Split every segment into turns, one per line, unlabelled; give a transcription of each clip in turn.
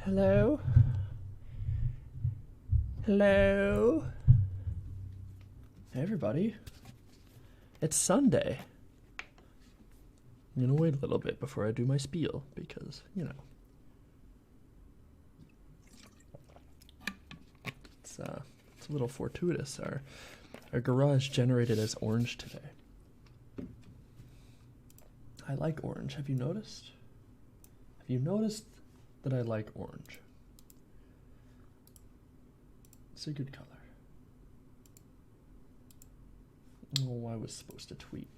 Hello? Hello? Hey everybody. It's Sunday. I'm gonna wait a little bit before I do my spiel because, you know. It's a little fortuitous. Our garage generated as orange today. I like orange. Have you noticed? Have you noticed that I like orange? It's a good color. Oh, I was supposed to tweet,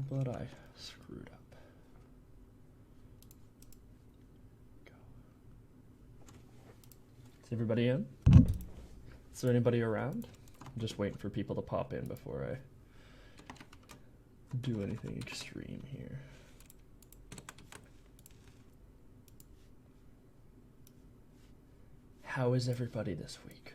but I screwed up. Go. Is everybody in? Is there anybody around? I'm just waiting for people to pop in before I do anything extreme here. How is everybody this week?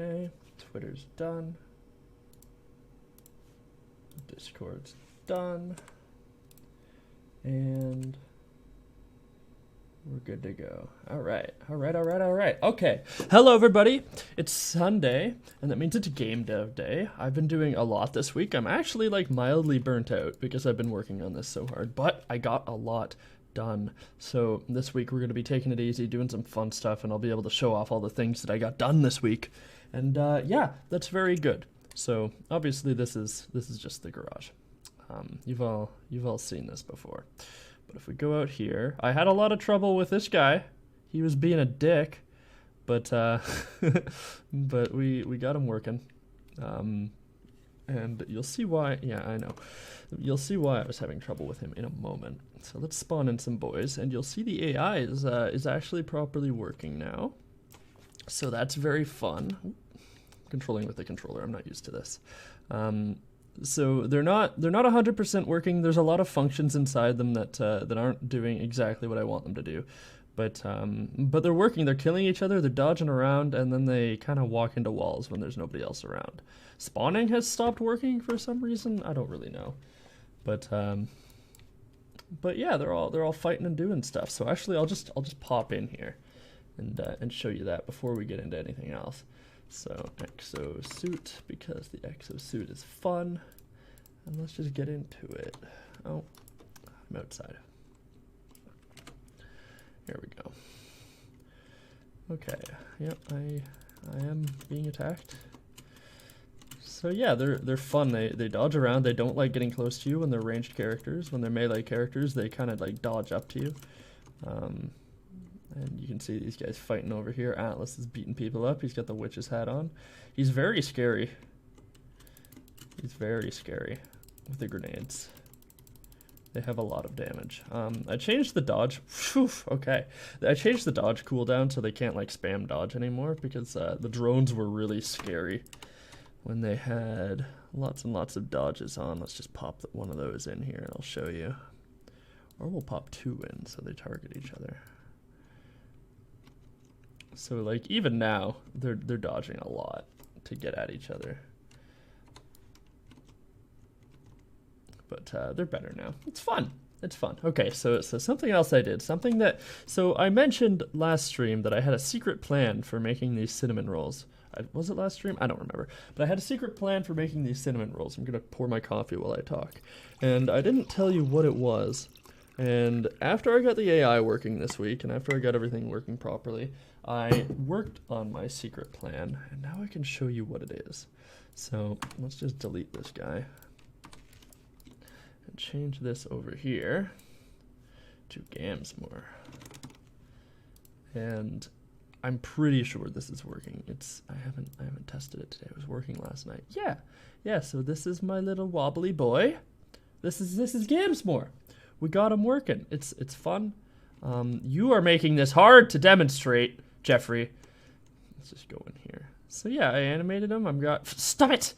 Okay, Twitter's done. Discord's done. And we're good to go. All right. Okay. Hello, everybody. It's Sunday, and that means it's Gamedev day. I've been doing a lot this week. I'm actually like mildly burnt out because I've been working on this so hard, but I got a lot done. So this week we're going to be taking it easy, doing some fun stuff, and I'll be able to show off all the things that I got done this week. And yeah, that's very good. So obviously this is just the garage. You've all seen this before. But if we go out here, I had a lot of trouble with this guy. He was being a dick, but but we got him working. And you'll see why. Yeah, I know. You'll see why I was having trouble with him in a moment. So let's spawn in some boys, and you'll see the AI is actually properly working now. So that's very fun. Controlling with the controller, I'm not used to this. So they're not 100% working. There's a lot of functions inside them that aren't doing exactly what I want them to do, but they're working. They're killing each other. They're dodging around, and then they kind of walk into walls when there's nobody else around. Spawning has stopped working for some reason. I don't really know, but yeah, they're all fighting and doing stuff. So actually, I'll just pop in here and show you that before we get into anything else. So exosuit, because the exosuit is fun, and let's just get into it. Oh, I'm outside. Here we go. Okay, yep, I am being attacked. So yeah, they're fun. They dodge around. They don't like getting close to you when they're ranged characters. When they're melee characters, they kind of like dodge up to you. And you can see these guys fighting over here. Atlas is beating people up. He's got the witch's hat on. He's very scary. He's very scary with the grenades. They have a lot of damage. I changed the dodge. Whew, okay. I changed the dodge cooldown so they can't like spam dodge anymore because the drones were really scary when they had lots and lots of dodges on. Let's just pop one of those in here and I'll show you. Or we'll pop two in so they target each other. So like even now they're dodging a lot to get at each other, but they're better now. It's fun. It's fun. Okay, so something else I did, so I mentioned last stream that I had a secret plan for making these cinnamon rolls. Was it last stream? I don't remember, but I had a secret plan for making these cinnamon rolls. I'm gonna pour my coffee while I talk, and I didn't tell you what it was. And after I got the AI working this week, and after I got everything working properly, I worked on my secret plan, and now I can show you what it is. So let's just delete this guy and change this over here to Gambsmoore. And I'm pretty sure this is working. I haven't tested it today. It was working last night. Yeah. So this is my little wobbly boy. This is Gambsmoore. We got him working. It's fun. You are making this hard to demonstrate, Jeffrey. Let's just go in here. So yeah, I animated him. Stop it!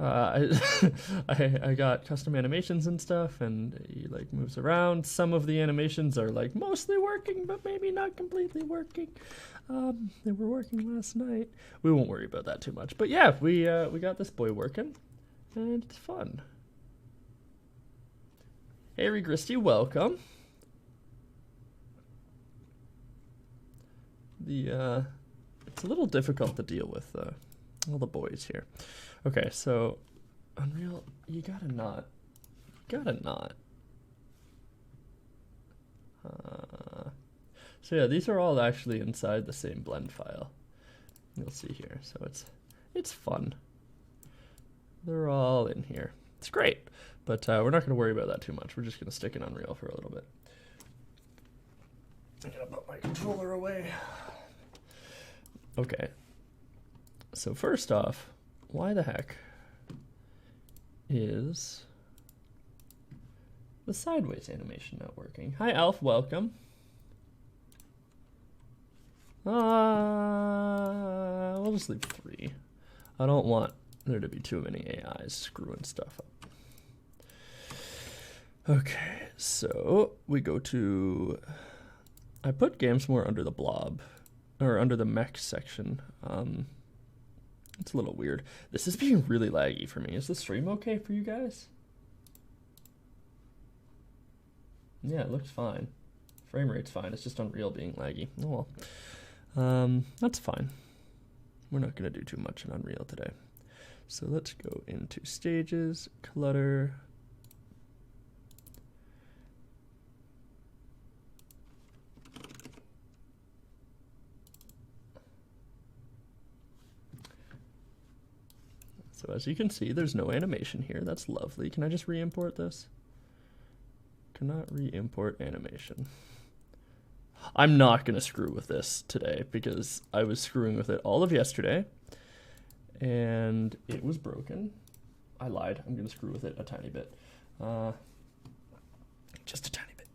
I got custom animations and stuff, and he like moves around. Some of the animations are like mostly working, but maybe not completely working. They were working last night. We won't worry about that too much. But yeah, we got this boy working, and it's fun. Hey, Regristy, welcome. It's a little difficult to deal with all the boys here. Okay, so Unreal, you gotta not. So yeah, these are all actually inside the same blend file. You'll see here. So it's fun. They're all in here. It's great, but we're not gonna worry about that too much. We're just gonna stick in Unreal for a little bit. I'm gonna put my controller away. Okay. So first off, why the heck is the sideways animation not working? Hi, Alf, welcome. We'll just leave 3. I don't want there to be too many AIs screwing stuff up. Okay, so we go to, I put Gambsmoore under the blob, or under the mech section. It's a little weird. This is being really laggy for me. Is the stream okay for you guys? Yeah, it looks fine. Frame rate's fine. It's just Unreal being laggy. Oh well. That's fine. We're not going to do too much in Unreal today. So let's go into stages, clutter. So as you can see, there's no animation here. That's lovely. Can I just re-import this? Cannot re-import animation. I'm not going to screw with this today because I was screwing with it all of yesterday and it was broken. I lied. I'm going to screw with it a tiny bit. Just a tiny bit.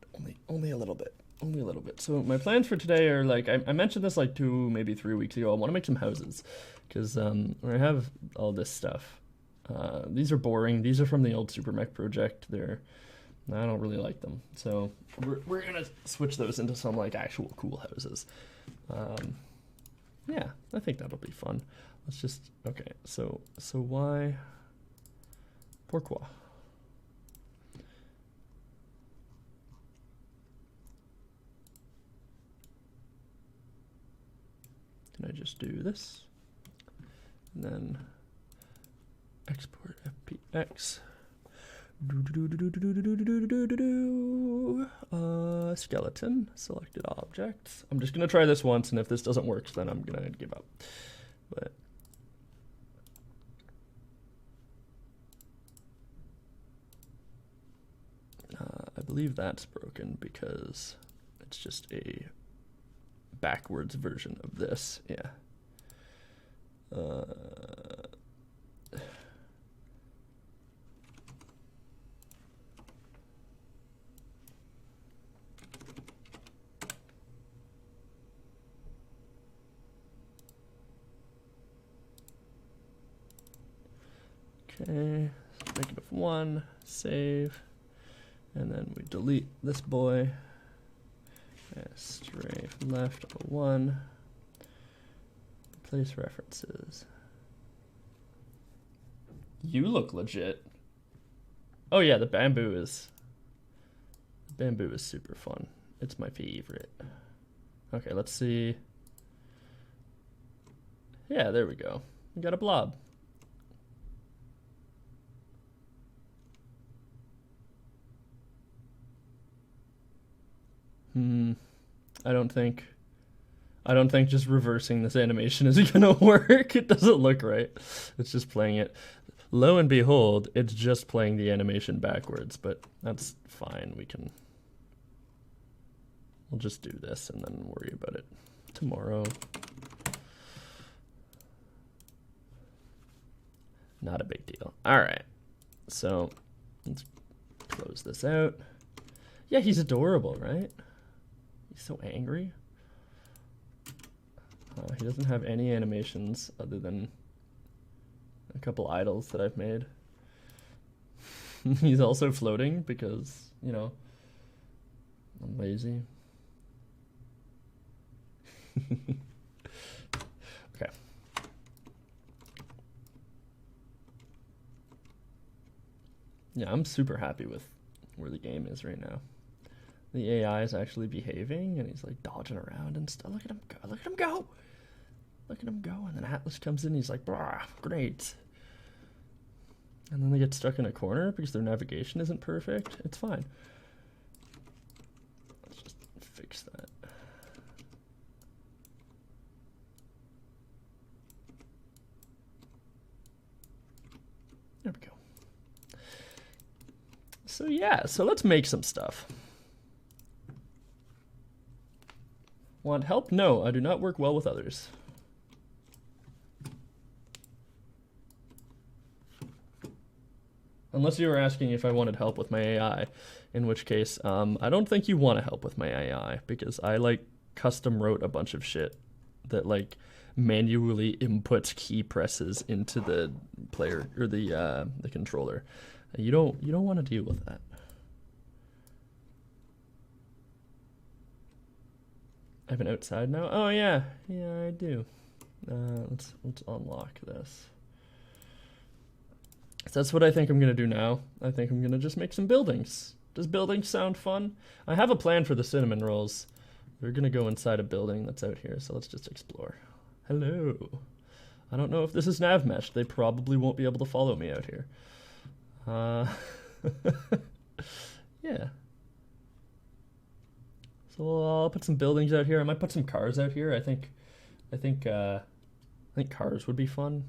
Only a little bit. Only a little bit. So my plans for today are like, I mentioned this like 2, maybe 3 weeks ago. I want to make some houses because I have all this stuff. These are boring. These are from the old Super Mech project. I don't really like them. So we're going to switch those into some like actual cool houses. Yeah, I think that'll be fun. Let's just, okay. So why pourquoi? Can I just do this? And then export FPX. Skeleton, selected objects. I'm just gonna try this once, and if this doesn't work, then I'm gonna give up. But I believe that's broken because it's just a backwards version of this. Yeah. Okay, -1, save, and then we delete this boy. Strafe left 1. Place references. You look legit. Oh yeah, the bamboo is super fun. It's my favorite. Okay, let's see. Yeah, there we go. We got a blob. I don't think just reversing this animation is gonna work. It doesn't look right. It's just playing it. Lo and behold, it's just playing the animation backwards, but that's fine. We'll just do this and then worry about it tomorrow. Not a big deal. All right, so let's close this out. Yeah, he's adorable, right? He's so angry. He doesn't have any animations other than a couple idols that I've made. He's also floating because, you know, I'm lazy. Okay. Yeah, I'm super happy with where the game is right now. The AI is actually behaving, and he's like dodging around and stuff. Look at him go! Look at him go! Look at him go! And then Atlas comes in, and he's like, "Brah, great." And then they get stuck in a corner because their navigation isn't perfect. It's fine. Let's just fix that. There we go. So yeah, so let's make some stuff. Want help? No, I do not work well with others. Unless you were asking if I wanted help with my AI, in which case, I don't think you want to help with my AI, because I, like, custom wrote a bunch of shit that, like, manually inputs key presses into the player, or the controller. You don't want to deal with that. I have an outside now? Oh, yeah. Yeah, I do. Let's unlock this. So that's what I think I'm going to do now. I think I'm going to just make some buildings. Does buildings sound fun? I have a plan for the cinnamon rolls. We're going to go inside a building that's out here, so let's just explore. Hello. I don't know if this is nav mesh. They probably won't be able to follow me out here. Yeah. So I'll put some buildings out here. I might put some cars out here. I think cars would be fun.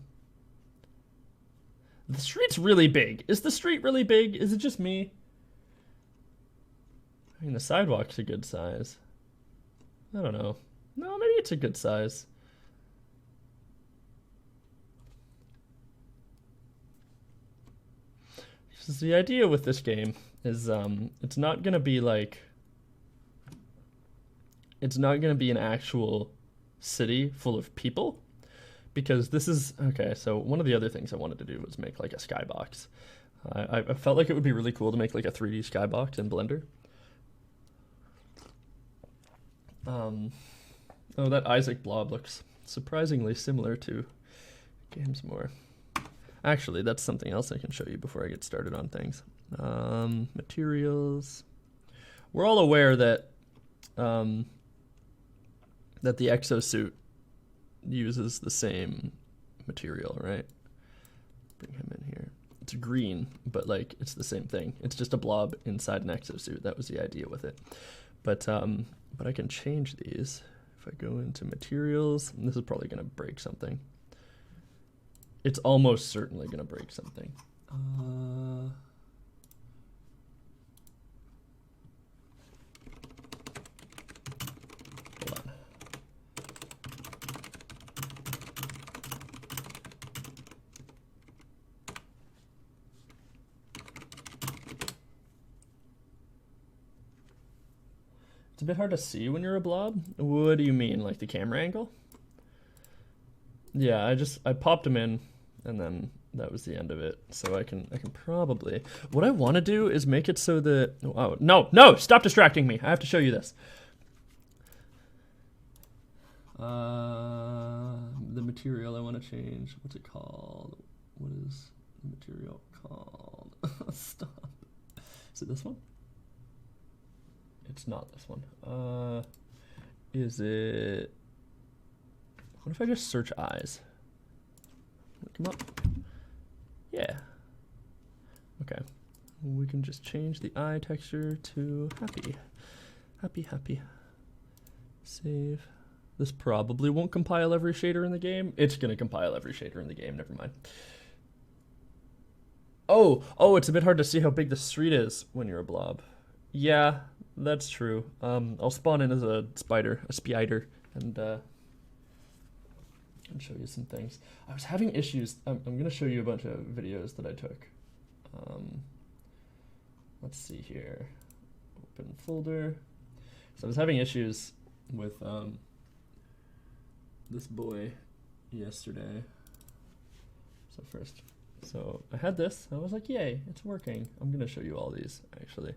The street's really big. Is the street really big? Is it just me? I mean, the sidewalk's a good size. I don't know. No, maybe it's a good size. Because the idea with this game is it's not gonna be like, it's not gonna be an actual city full of people. Because this is, okay, so one of the other things I wanted to do was make like a skybox. I felt like it would be really cool to make like a 3D skybox in Blender. Oh, that Isaac blob looks surprisingly similar to Gamesmoore. Actually, that's something else I can show you before I get started on things. Materials. We're all aware that that the exosuit uses the same material, right? Bring him in here. It's green, but like it's the same thing. It's just a blob inside an exosuit. That was the idea with it. But I can change these if I go into materials. And this is probably gonna break something. It's almost certainly gonna break something. Hold on. It's a bit hard to see when you're a blob. What do you mean, like the camera angle? Yeah, I popped them in, and then that was the end of it. So I can probably, what I want to do is make it so that, oh no, stop distracting me. I have to show you this. The material I want to change. What's it called? What is the material called? Stop. Is it this one? It's not this one. Is it? What if I just search eyes? Look 'em up. Yeah. Okay. We can just change the eye texture to happy. Happy. Save. This probably won't compile every shader in the game. It's gonna compile every shader in the game, never mind. Oh, it's a bit hard to see how big the street is when you're a blob. Yeah, that's true. I'll spawn in as a spider, and show you some things. I was having issues. I'm gonna show you a bunch of videos that I took. Let's see here. Open folder. So I was having issues with this boy yesterday. So first, so I had this. I was like, yay, it's working. I'm gonna show you all these actually.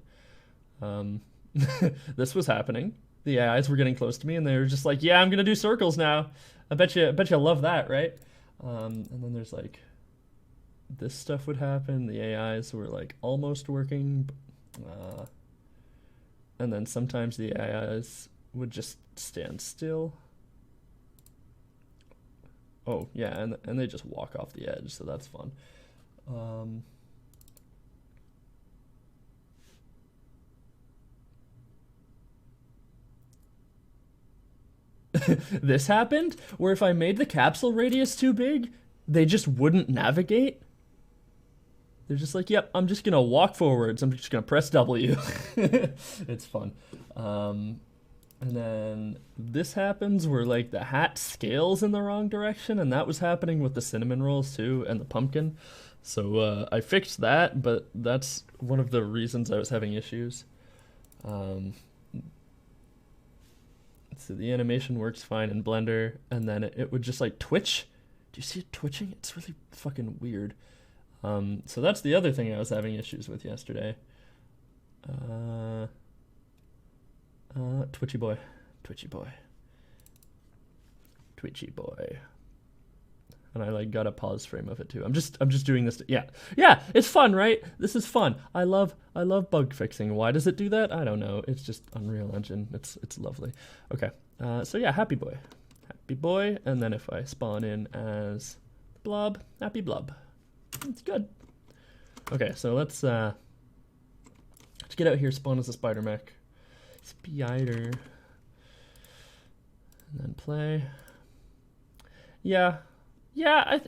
This was happening. The AIs were getting close to me, and they were just like, yeah, I'm gonna do circles now. I bet you love that, right? And then there's like, this stuff would happen. The AIs were like almost working, and then sometimes the AIs would just stand still. Oh yeah, and they just walk off the edge, so that's fun. This happened where if I made the capsule radius too big, they just wouldn't navigate. They're just like, yep, I'm just gonna walk forwards. I'm just gonna press W. It's fun. And then this happens where like the hat scales in the wrong direction, and that was happening with the cinnamon rolls too, and the pumpkin. So I fixed that, but that's one of the reasons I was having issues. So the animation works fine in Blender, and then it would just like twitch. Do you see it twitching? It's really fucking weird. So that's the other thing I was having issues with yesterday. Twitchy boy, twitchy boy, twitchy boy. And I like got a pause frame of it too. I'm just doing this. Yeah, it's fun, right? This is fun. I love bug fixing. Why does it do that? I don't know. It's just Unreal Engine. It's lovely. Okay. So yeah, happy boy, and then if I spawn in as Blob, happy Blob. It's good. Okay, so let's get out here. Spawn as a spider mech. Spider. And then play. Yeah, I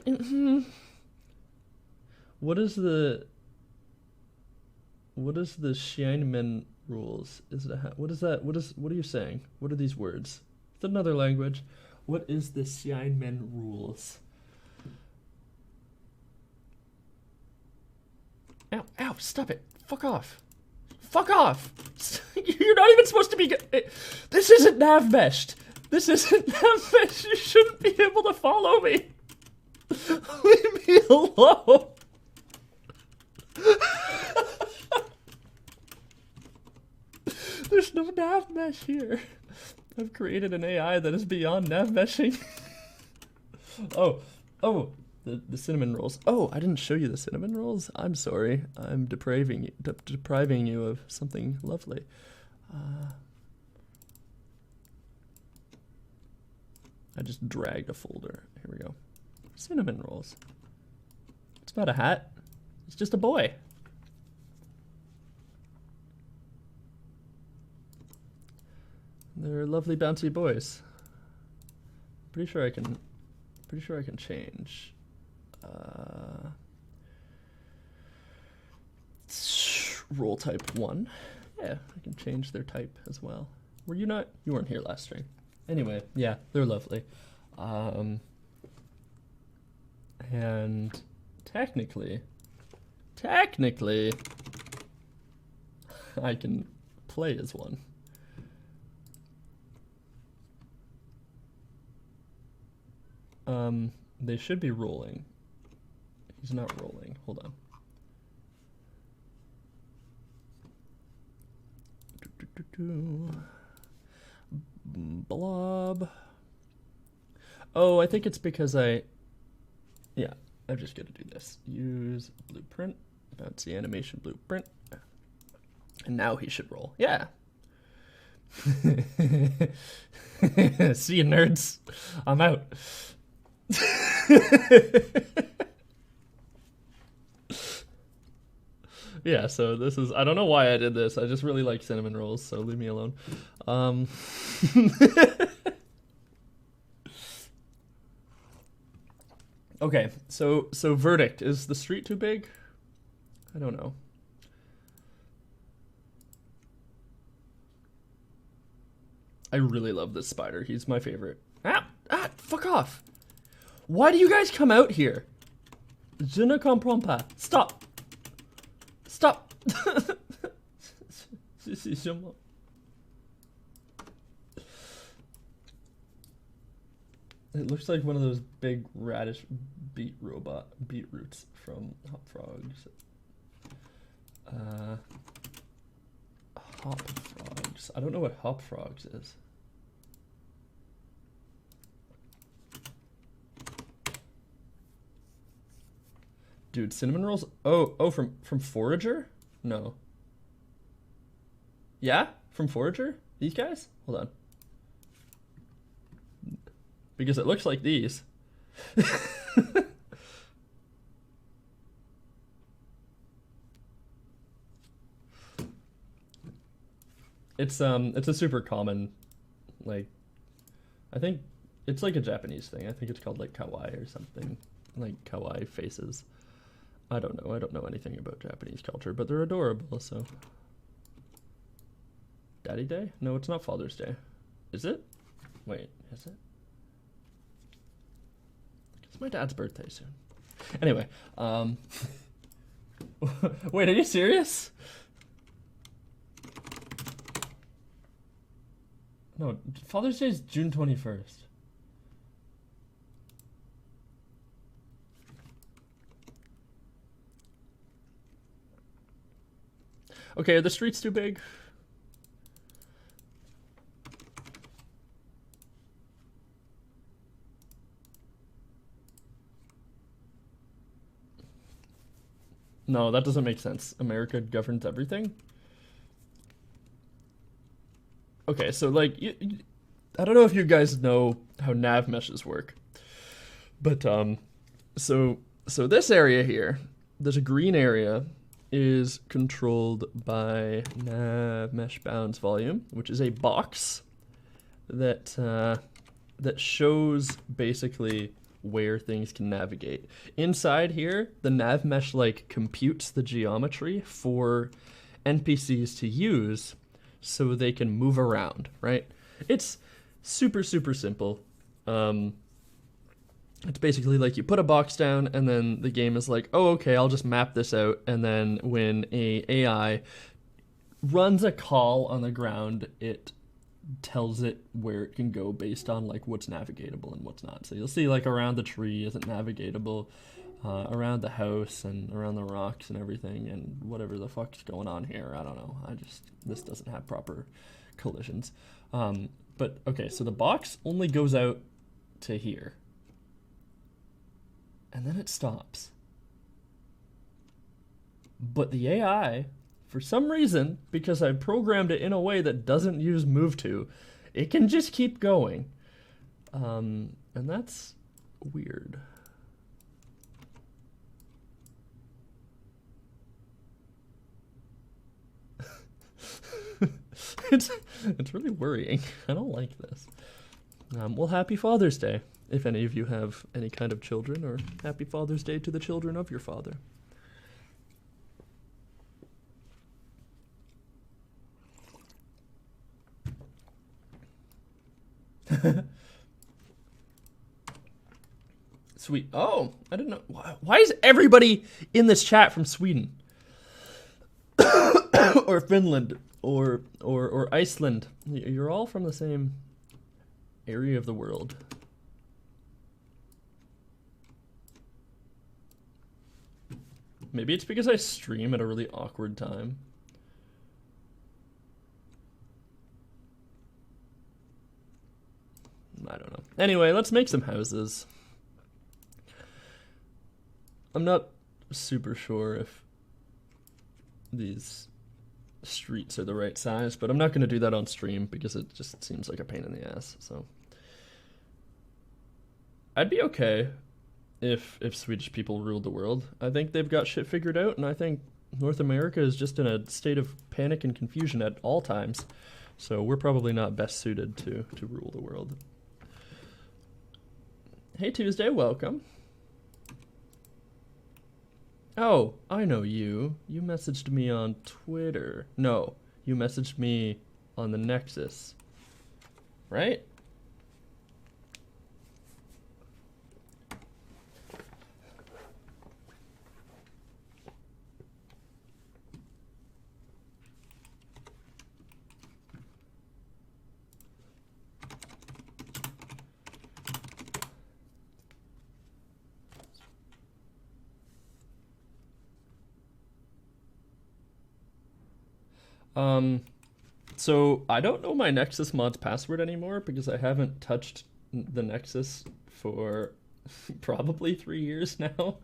what is the Xianmen rules? Is it what is that? What are you saying? What are these words? It's another language. What is the Xianmen rules? Ow, ow, stop it. Fuck off. Fuck off. You're not even supposed to be this isn't nav meshed. This isn't nav meshed. You shouldn't be able to follow me. Leave me alone. There's no nav mesh here. I've created an AI that is beyond nav meshing. Oh, the cinnamon rolls. Oh, I didn't show you the cinnamon rolls. I'm sorry. I'm depriving you of something lovely. I just dragged a folder. Here we go. Cinnamon rolls. It's not a hat. It's just a boy. They're lovely bouncy boys. Pretty sure I can change. Roll type 1. Yeah, I can change their type as well. Were you not? You weren't here last stream. Anyway, yeah, they're lovely. And technically, I can play as one. They should be rolling. He's not rolling. Hold on. Blob. Oh, I think it's because I'm just gonna do this. Use blueprint, bouncy animation blueprint. And now he should roll. Yeah. See you, nerds. I'm out. Yeah, so this is, I don't know why I did this. I just really like cinnamon rolls, so leave me alone. Okay, so verdict. Is the street too big? I don't know. I really love this spider. He's my favorite. Fuck off. Why do you guys come out here? Je ne comprends pas. Stop. Stop. It looks like one of those big radish beetroots from Hop Frogs. Hop Frogs. I don't know what Hop Frogs is. Dude, cinnamon rolls. Oh, from Forager? No. Yeah, from Forager. These guys. Hold on. Because it looks like these. It's a super common, like, I think it's like a Japanese thing. I think it's called like kawaii or something, like kawaii faces. I don't know anything about Japanese culture, but they're adorable. So, Daddy Day? No, it's not Father's Day. Is it? Wait, is it? It's my dad's birthday soon. Anyway, wait, are you serious? No, Father's Day is June 21st. Okay, are the streets too big? No, that doesn't make sense. America governs everything. Okay, so like, I don't know if you guys know how nav meshes work, but so this area here, there's a green area, is controlled by nav mesh bounds volume, which is a box that that shows basically where things can navigate. Inside here, the nav mesh like computes the geometry for NPCs to use so they can move around, right? It's super simple. It's basically like you put a box down and then the game is like, oh, okay, I'll just map this out. And then when a AI runs a call on the ground, it tells it where it can go based on like what's navigatable and what's not. So you'll see like around the tree isn't navigatable, around the house and around the rocks and everything, and whatever the fuck's going on here, I don't know. This doesn't have proper collisions. But okay, so the box only goes out to here. And then it stops. But the AI, for some reason, because I programmed it in a way that doesn't use move to, it can just keep going. And that's weird. It's really worrying. I don't like this. Well, happy Father's Day, if any of you have any kind of children, or happy Father's Day to the children of your father. Sweet. Oh, I didn't know. Why is everybody in this chat from Sweden? Or Finland? Or Iceland? You're all from the same area of the world. Maybe it's because I stream at a really awkward time. I don't know. Anyway, let's make some houses. I'm not super sure if these streets are the right size, but I'm not going to do that on stream because it just seems like a pain in the ass. So I'd be okay if Swedish people ruled the world. I think they've got shit figured out, and I think North America is just in a state of panic and confusion at all times. So we're probably not best suited to rule the world. Hey Tuesday, welcome. Oh, I know you. You messaged me on Twitter. No, you messaged me on the Nexus. Right? So I don't know my Nexus mods password anymore because I haven't touched the Nexus for probably 3 years now.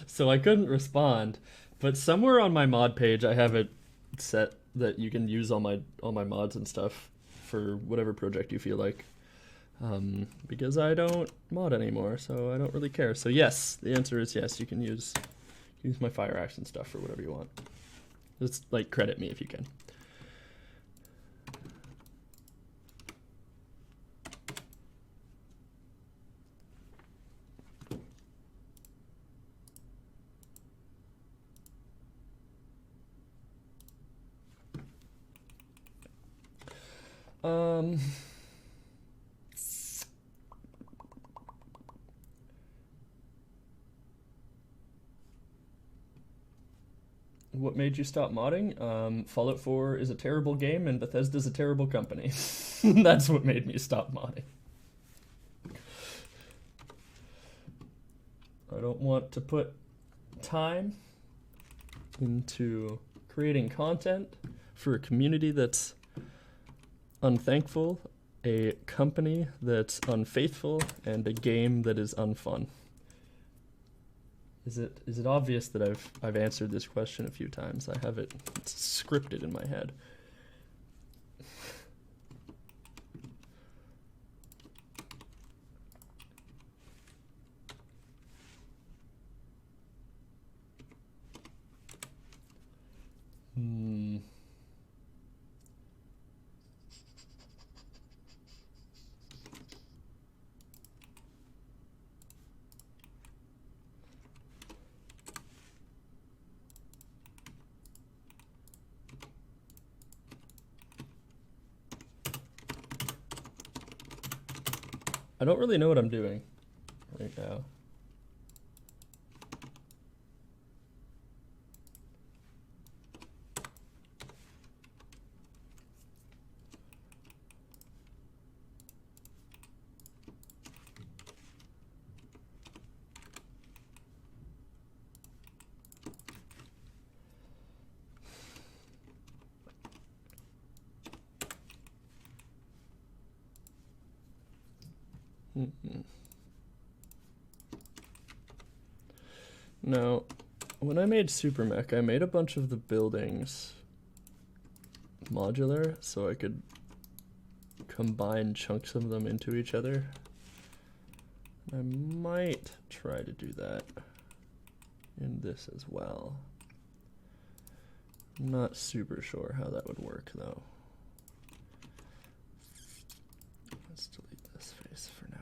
So I couldn't respond. But somewhere on my mod page I have it set that you can use all my mods and stuff for whatever project you feel like. Because I don't mod anymore, so I don't really care. So yes, the answer is yes, you can use my fire axe and stuff for whatever you want. Just like credit me if you can. What made you stop modding? Fallout 4 is a terrible game and Bethesda's a terrible company. That's what made me stop modding. I don't want to put time into creating content for a community that's unthankful, a company that's unfaithful, and a game that is unfun. Is it obvious that I've answered this question a few times? I have it's scripted in my head. I don't really know what I'm doing right now. Now, when I made Super Mech, I made a bunch of the buildings modular so I could combine chunks of them into each other. I might try to do that in this as well. I'm not super sure how that would work though. Let's delete this face for now.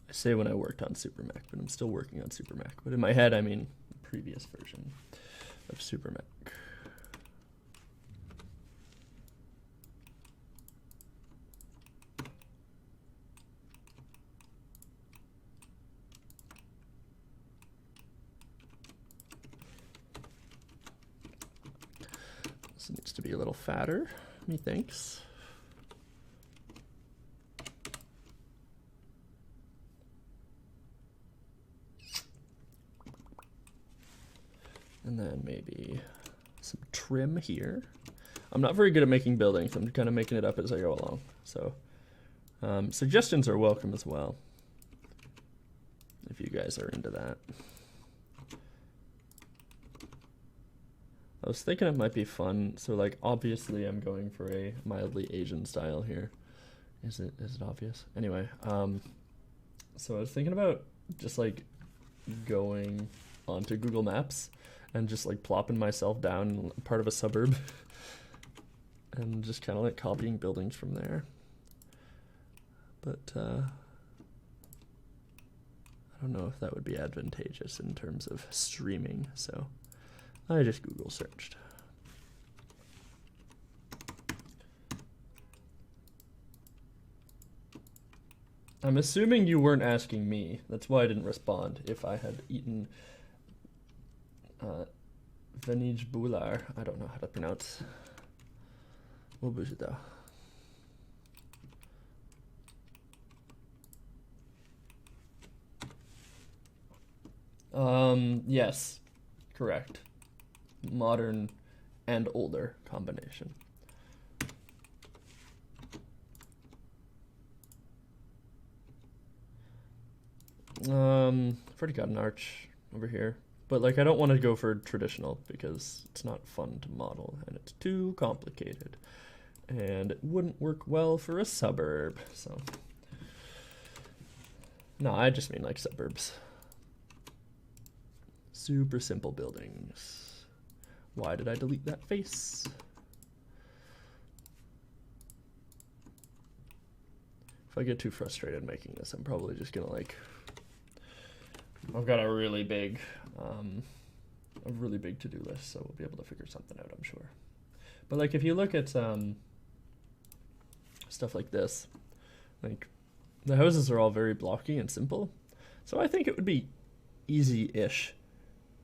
I say when I worked on Super Mech, but I'm still working on Super Mech. But in my head, I mean the previous version of Super Mech. This needs to be a little fatter, methinks. And then maybe some trim here. I'm not very good at making buildings. I'm kind of making it up as I go along. So suggestions are welcome as well, if you guys are into that. I was thinking it might be fun. So like, obviously I'm going for a mildly Asian style here. Is it obvious? Anyway, so I was thinking about just like going onto Google Maps and just like plopping myself down part of a suburb and just kind of like copying buildings from there. But I don't know if that would be advantageous in terms of streaming, so I just Google searched. I'm assuming you weren't asking me. That's why I didn't respond. If I had eaten Venij Bular. I don't know how to pronounce. What was it though? Yes, correct. Modern and older combination. I've already got an arch over here, but like I don't want to go for traditional because it's not fun to model and it's too complicated and it wouldn't work well for a suburb. So no, I just mean like suburbs. Super simple buildings. Why did I delete that face? If I get too frustrated making this, I'm probably just gonna like, I've got a really big to-do list, so we'll be able to figure something out, I'm sure. But like if you look at stuff like this, like the houses are all very blocky and simple, so I think it would be easy-ish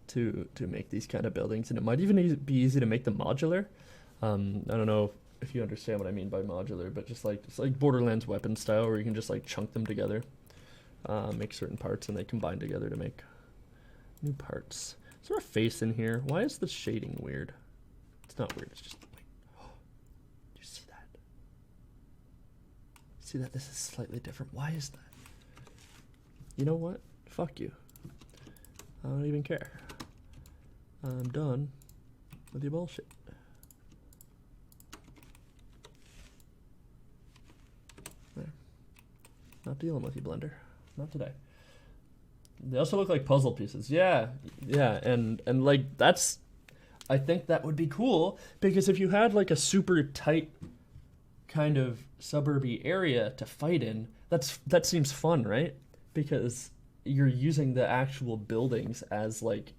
to make these kind of buildings, and it might even be easy to make them modular. I don't know if you understand what I mean by modular, but just like it's like Borderlands weapon style, where you can just like chunk them together, make certain parts, and they combine together to make new parts. Is there a face in here? Why is the shading weird? It's not weird. It's just wait. Oh, do you see that? See that this is slightly different? Why is that? You know what? Fuck you. I don't even care. I'm done with your bullshit. There. Not dealing with you, Blender. Not today. They also look like puzzle pieces. Yeah, and like that's, I think that would be cool, because if you had like a super tight kind of suburby area to fight in, that seems fun, right? Because you're using the actual buildings as like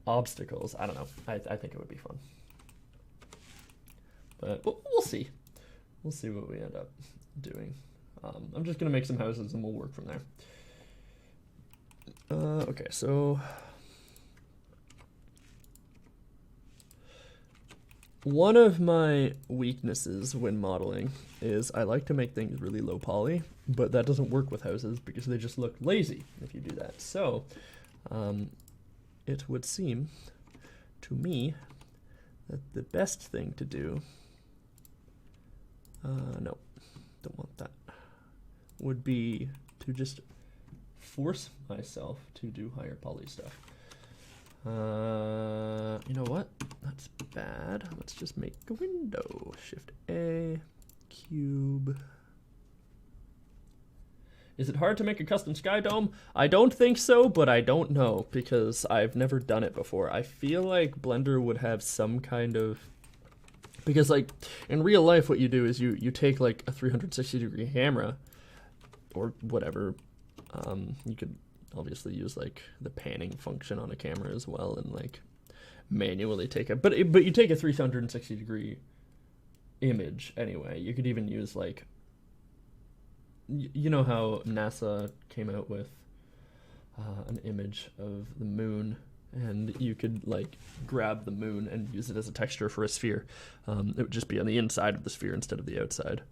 obstacles. I don't know. I think it would be fun. But we'll see. We'll see what we end up doing. I'm just gonna make some houses and we'll work from there. Okay, so one of my weaknesses when modeling is I like to make things really low poly, but that doesn't work with houses because they just look lazy if you do that. So it would seem to me that the best thing to do, no, don't want that, would be to just force myself to do higher poly stuff. You know what? That's bad. Let's just make a window. Shift A, cube. Is it hard to make a custom sky dome? I don't think so, but I don't know because I've never done it before. I feel like Blender would have some kind of, because like in real life what you do is you take like a 360-degree camera or whatever. You could obviously use like the panning function on a camera as well and like manually take it, but you take a 360-degree image anyway. You could even use like, you know how NASA came out with an image of the moon, and you could like grab the moon and use it as a texture for a sphere. It would just be on the inside of the sphere instead of the outside.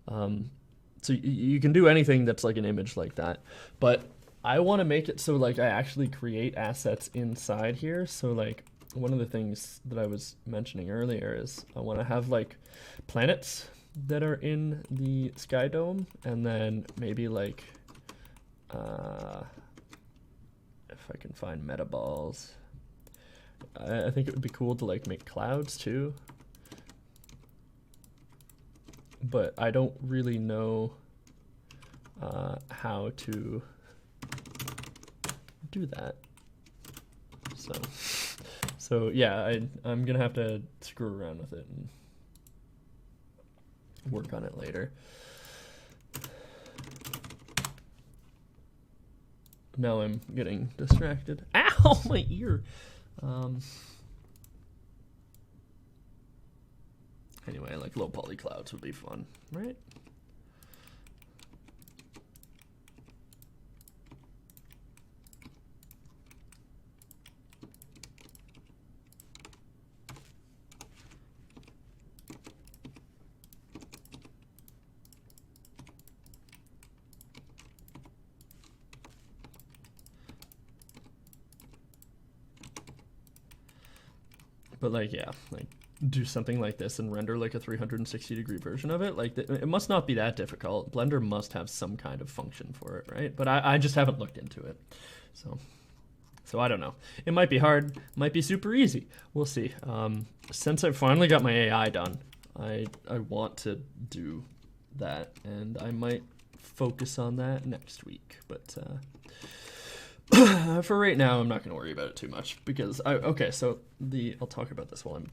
So you can do anything that's like an image like that, but I want to make it so like I actually create assets inside here. So like one of the things that I was mentioning earlier is I want to have like planets that are in the sky dome, and then maybe like if I can find meta balls, I think it would be cool to like make clouds too, but I don't really know how to do that. So yeah, I'm gonna have to screw around with it and work on it later. Now I'm getting distracted. Ow, my ear. Anyway, like low poly clouds would be fun, right? But like, yeah, like do something like this and render like a 360-degree version of it. Like it must not be that difficult. Blender must have some kind of function for it, right? But I just haven't looked into it. So I don't know. It might be hard, might be super easy. We'll see. Since I finally got my AI done, I want to do that, and I might focus on that next week. But for right now, I'm not going to worry about it too much because so I'll talk about this while I'm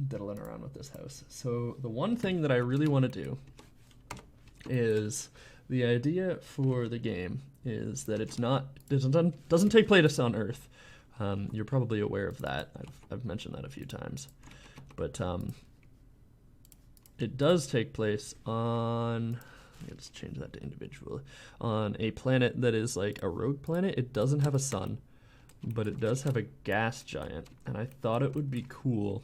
diddling around with this house. So the one thing that I really want to do is the idea for the game is that doesn't take place on Earth. You're probably aware of that. I've mentioned that a few times, but it does take place on. Let's change that to individual. On a planet that is like a rogue planet. It doesn't have a sun, but it does have a gas giant, and I thought it would be cool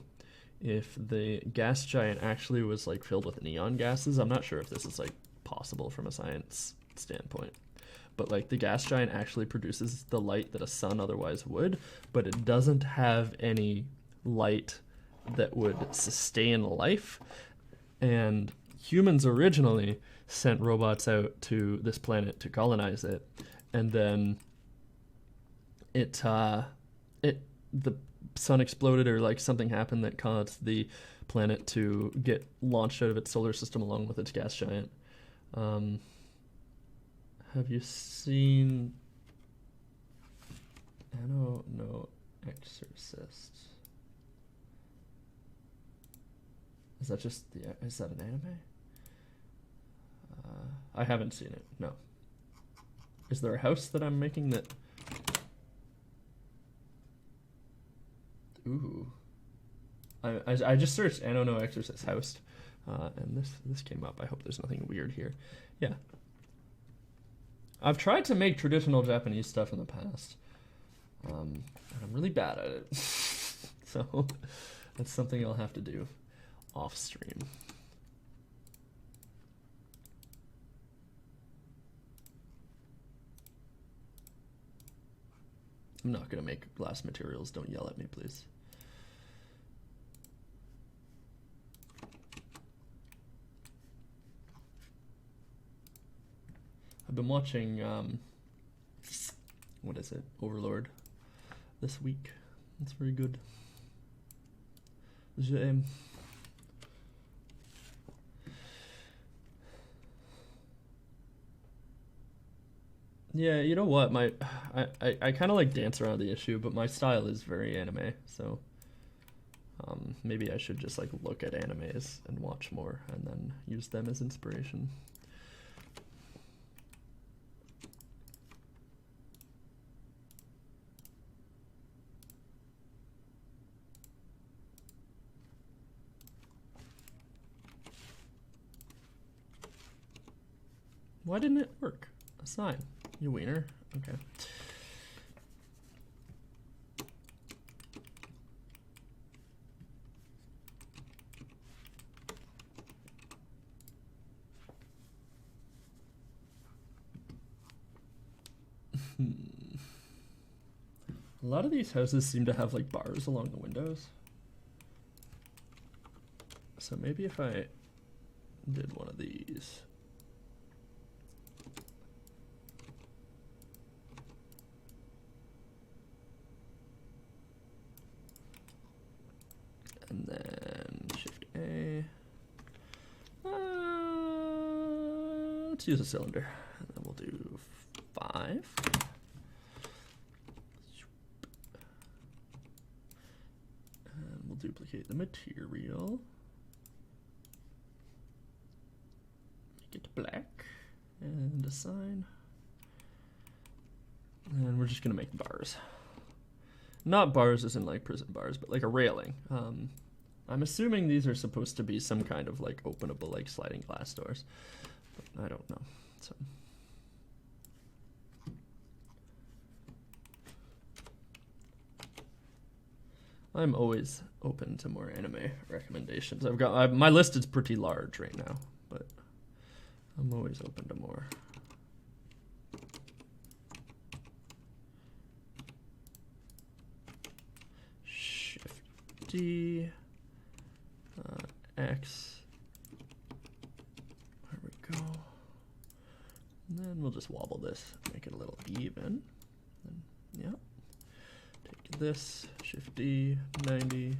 if the gas giant actually was like filled with neon gases. I'm not sure if this is like possible from a science standpoint, but like the gas giant actually produces the light that a sun otherwise would, but it doesn't have any light that would sustain life. And humans originally sent robots out to this planet to colonize it, and then the sun exploded, or like something happened that caused the planet to get launched out of its solar system along with its gas giant. Have you seen No Exorcist? Is that an anime? I haven't seen it, no. Is there a house that I'm making that... Ooh. I just searched No Exorcist house, and this came up. I hope there's nothing weird here. Yeah. I've tried to make traditional Japanese stuff in the past, and I'm really bad at it. So that's something I'll have to do off stream. I'm not going to make glass materials. Don't yell at me, please. I've been watching, what is it? Overlord this week. It's very good. Yeah, you know what? I kind of like dance around the issue, but my style is very anime, so maybe I should just like look at animes and watch more and then use them as inspiration. Why didn't it work? A sign. You wiener. Okay. A lot of these houses seem to have like bars along the windows. So maybe if I did one of these. And then Shift A. Let's use a cylinder. And then we'll do 5. And we'll duplicate the material. Make it black. And a sign. And we're just going to make bars. Not bars as in like prison bars, but like a railing. I'm assuming these are supposed to be some kind of like openable like sliding glass doors, but I don't know. So I'm always open to more anime recommendations. My list is pretty large right now, but I'm always open to more. Shift D, X. There we go. And then we'll just wobble this, make it a little even. And, yeah. Take this, Shift D, 90.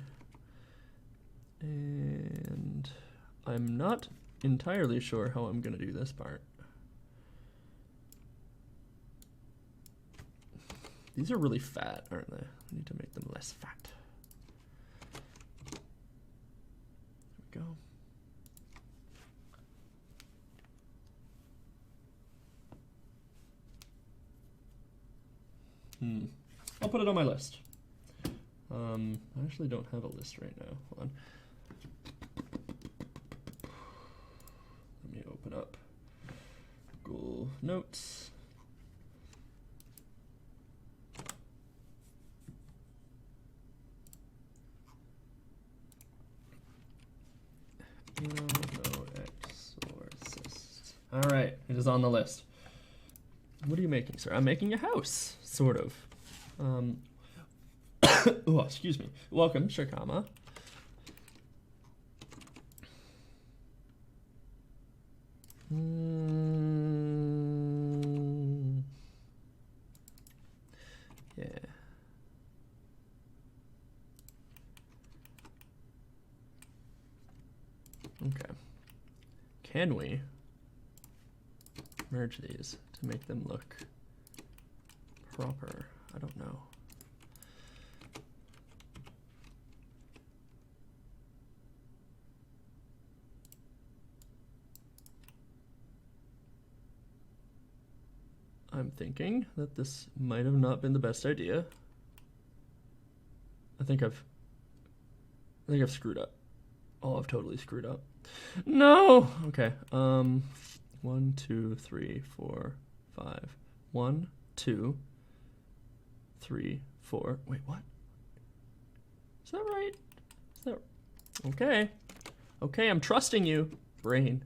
And I'm not entirely sure how I'm going to do this part. These are really fat, aren't they? I need to make them less fat. There we go. I'll put it on my list. I actually don't have a list right now. Hold on. Let me open up Google Notes. No exorcist. All right, it is on the list. What are you making, sir? I'm making a house, sort of. Oh, excuse me. Welcome, Shirkama. Yeah. Okay. Can we merge these to make them look proper? I don't know. I'm thinking that this might have not been the best idea. I think I've screwed up. Oh, I've totally screwed up. No. Okay. 1, 2, 3, 4, 5. 1, 2, 3, 4. Wait, what? Is that right? Is that okay? Okay, I'm trusting you, brain.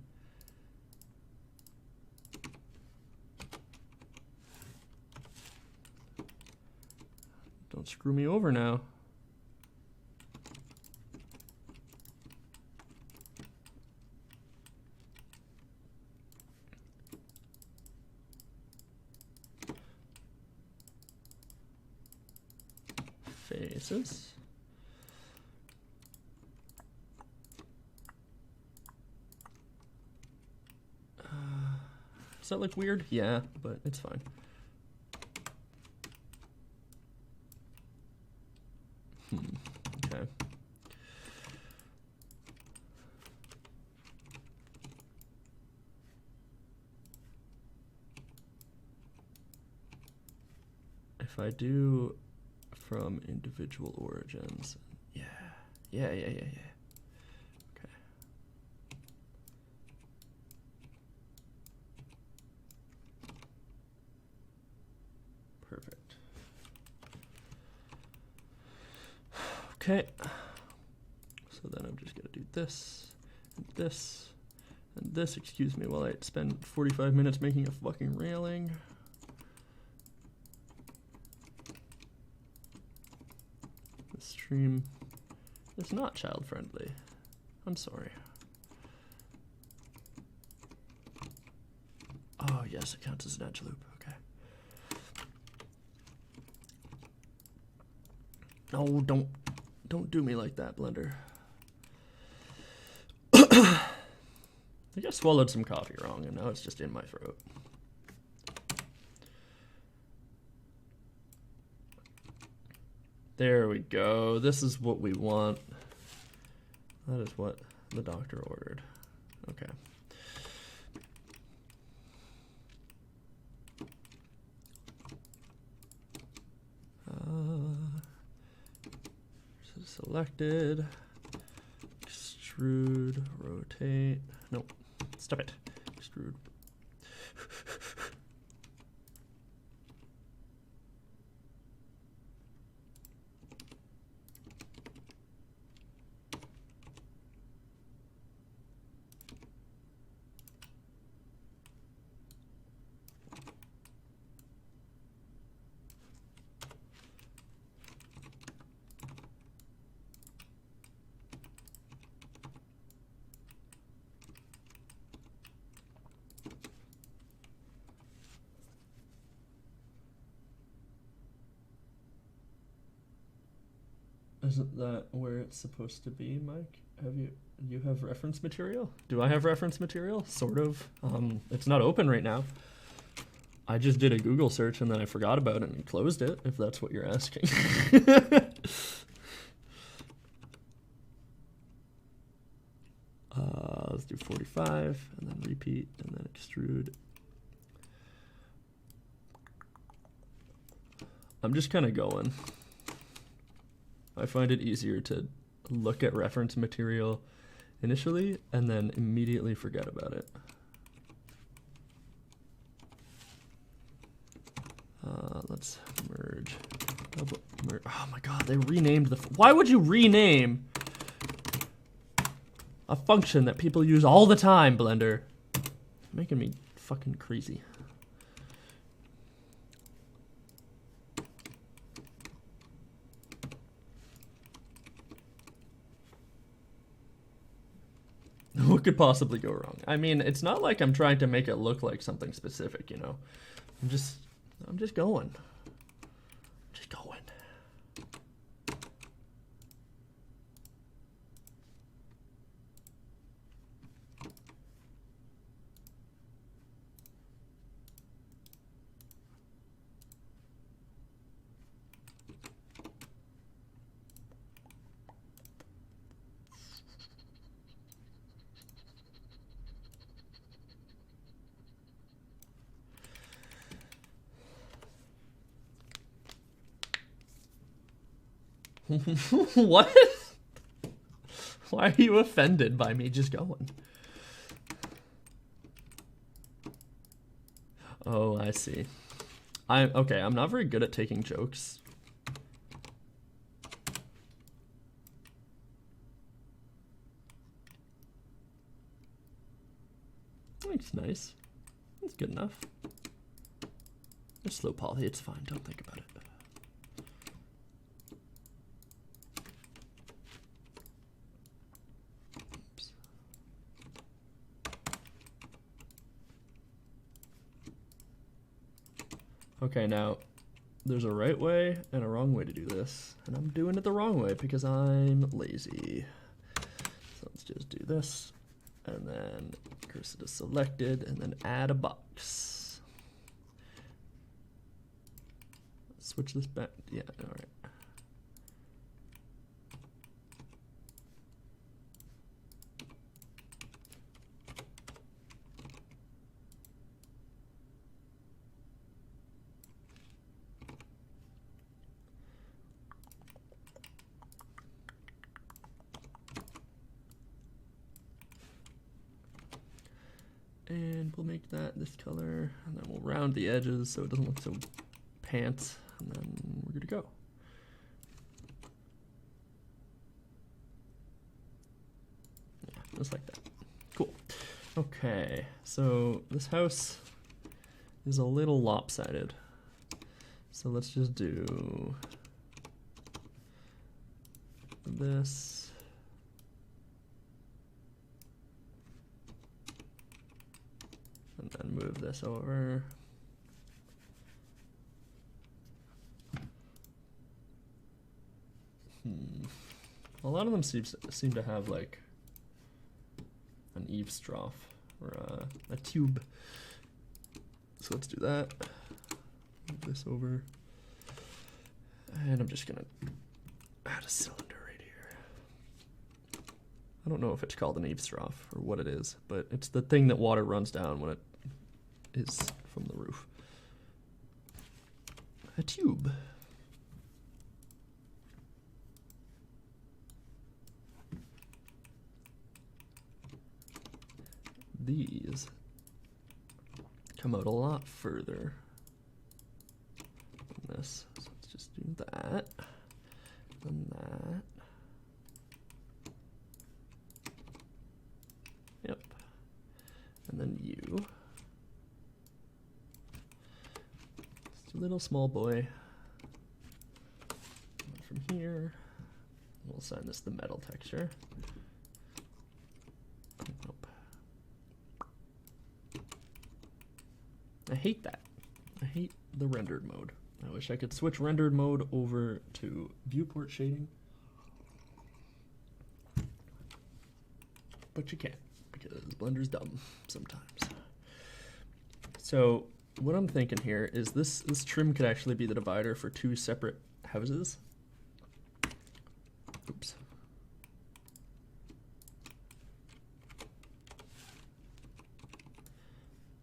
Don't screw me over now. Faces. Does that look weird? Yeah, but it's fine. Okay. If I do from individual origins, yeah. Okay. Perfect. Okay. So then I'm just gonna do this, and this, and this. Excuse me while I spend 45 minutes making a fucking railing. The stream is not child friendly. I'm sorry. Oh yes, it counts as an edge loop. Okay. No, don't do me like that, Blender. I think I swallowed some coffee wrong, and now it's just in my throat. There we go. This is what we want. That is what the doctor ordered. Okay. Selected. Extrude. Rotate. Nope. Stop it. Extrude. Isn't that where it's supposed to be, Mike? You have reference material? Do I have reference material? Sort of. It's not open right now. I just did a Google search and then I forgot about it and closed it, if that's what you're asking. Let's do 45 and then repeat and then extrude. I'm just kind of going. I find it easier to look at reference material initially and then immediately forget about it. Let's merge. Oh my god, they renamed why would you rename a function that people use all the time, Blender? Making me fucking crazy. What could possibly go wrong? I mean, it's not like I'm trying to make it look like something specific, you know. I'm just going. Just going. What? Why are you offended by me just going? Oh, I see. Okay, I'm not very good at taking jokes. It's nice. It's good enough. Just slow poly, it's fine, don't think about it. Okay, now, there's a right way and a wrong way to do this, and I'm doing it the wrong way because I'm lazy. So let's just do this, and then cursor to selected, and then add a box. Switch this back, yeah, all right. And we'll make that this color, and then we'll round the edges so it doesn't look so pants, and then we're good to go. Yeah, just like that. Cool. Okay, so this house is a little lopsided. So let's just do this. And then move this over. A lot of them seem to have like an eaves trough or a tube. So let's do that. Move this over. And I'm just gonna add a cylinder right here. I don't know if it's called an eaves trough or what it is, but it's the thing that water runs down when it is from the roof. A tube. These come out a lot further than this. So let's just do that, and that. Yep. And then you. Just a little small boy. And from here, we'll assign this the metal texture. Nope. I hate that. I hate the rendered mode. I wish I could switch rendered mode over to viewport shading. but you can't because Blender's dumb sometimes. So what I'm thinking here is this trim could actually be the divider for two separate houses. Oops.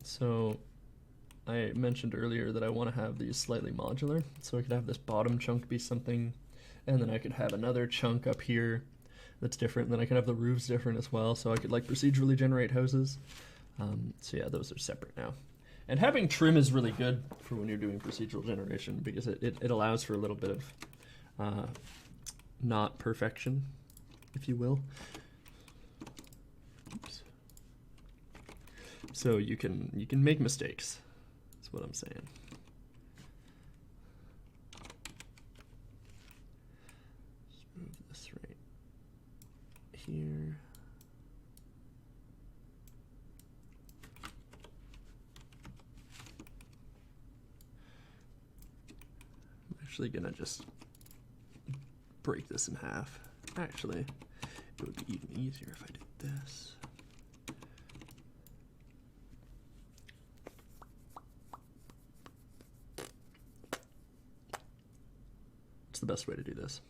So I mentioned earlier that I want to have these slightly modular, so I could have this bottom chunk be something, and then I could have another chunk up here that's different, and then I could have the roofs different as well, so I could like procedurally generate houses. So yeah, those are separate now. And having trim is really good for when you're doing procedural generation because it allows for a little bit of not perfection, if you will. Oops. So you can make mistakes. That's what I'm saying. Just move this right here. Actually gonna just break this in half. Actually, it would be even easier if I did this. What's the best way to do this?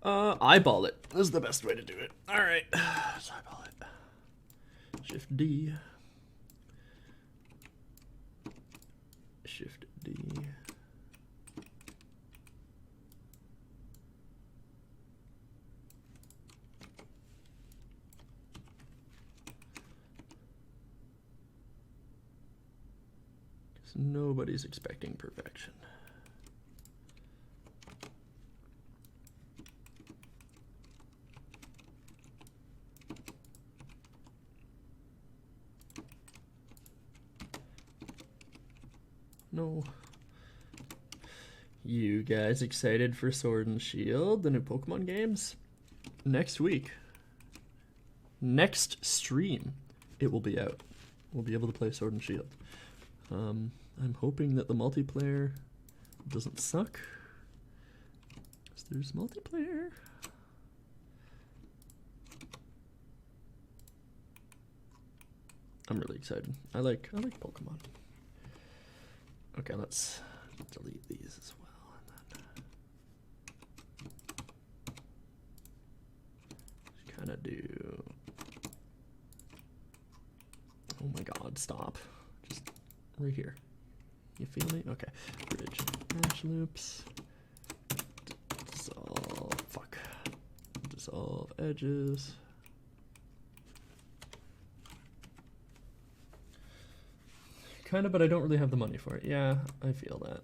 Eyeball it. This is the best way to do it. All right, let's eyeball it. Shift D. Shift D. Nobody's expecting perfection. No. You guys excited for Sword and Shield, the new Pokemon games? Next week. Next stream, it will be out. We'll be able to play Sword and Shield. I'm hoping that the multiplayer doesn't suck. So there's multiplayer. I'm really excited. I like Pokemon. Okay, let's delete these as well. And then kind of do. Oh my God! Stop. Just right here. You feel me? Okay. Bridge match loops. Dissolve. Fuck. Dissolve edges. Kind of, but I don't really have the money for it. Yeah, I feel that.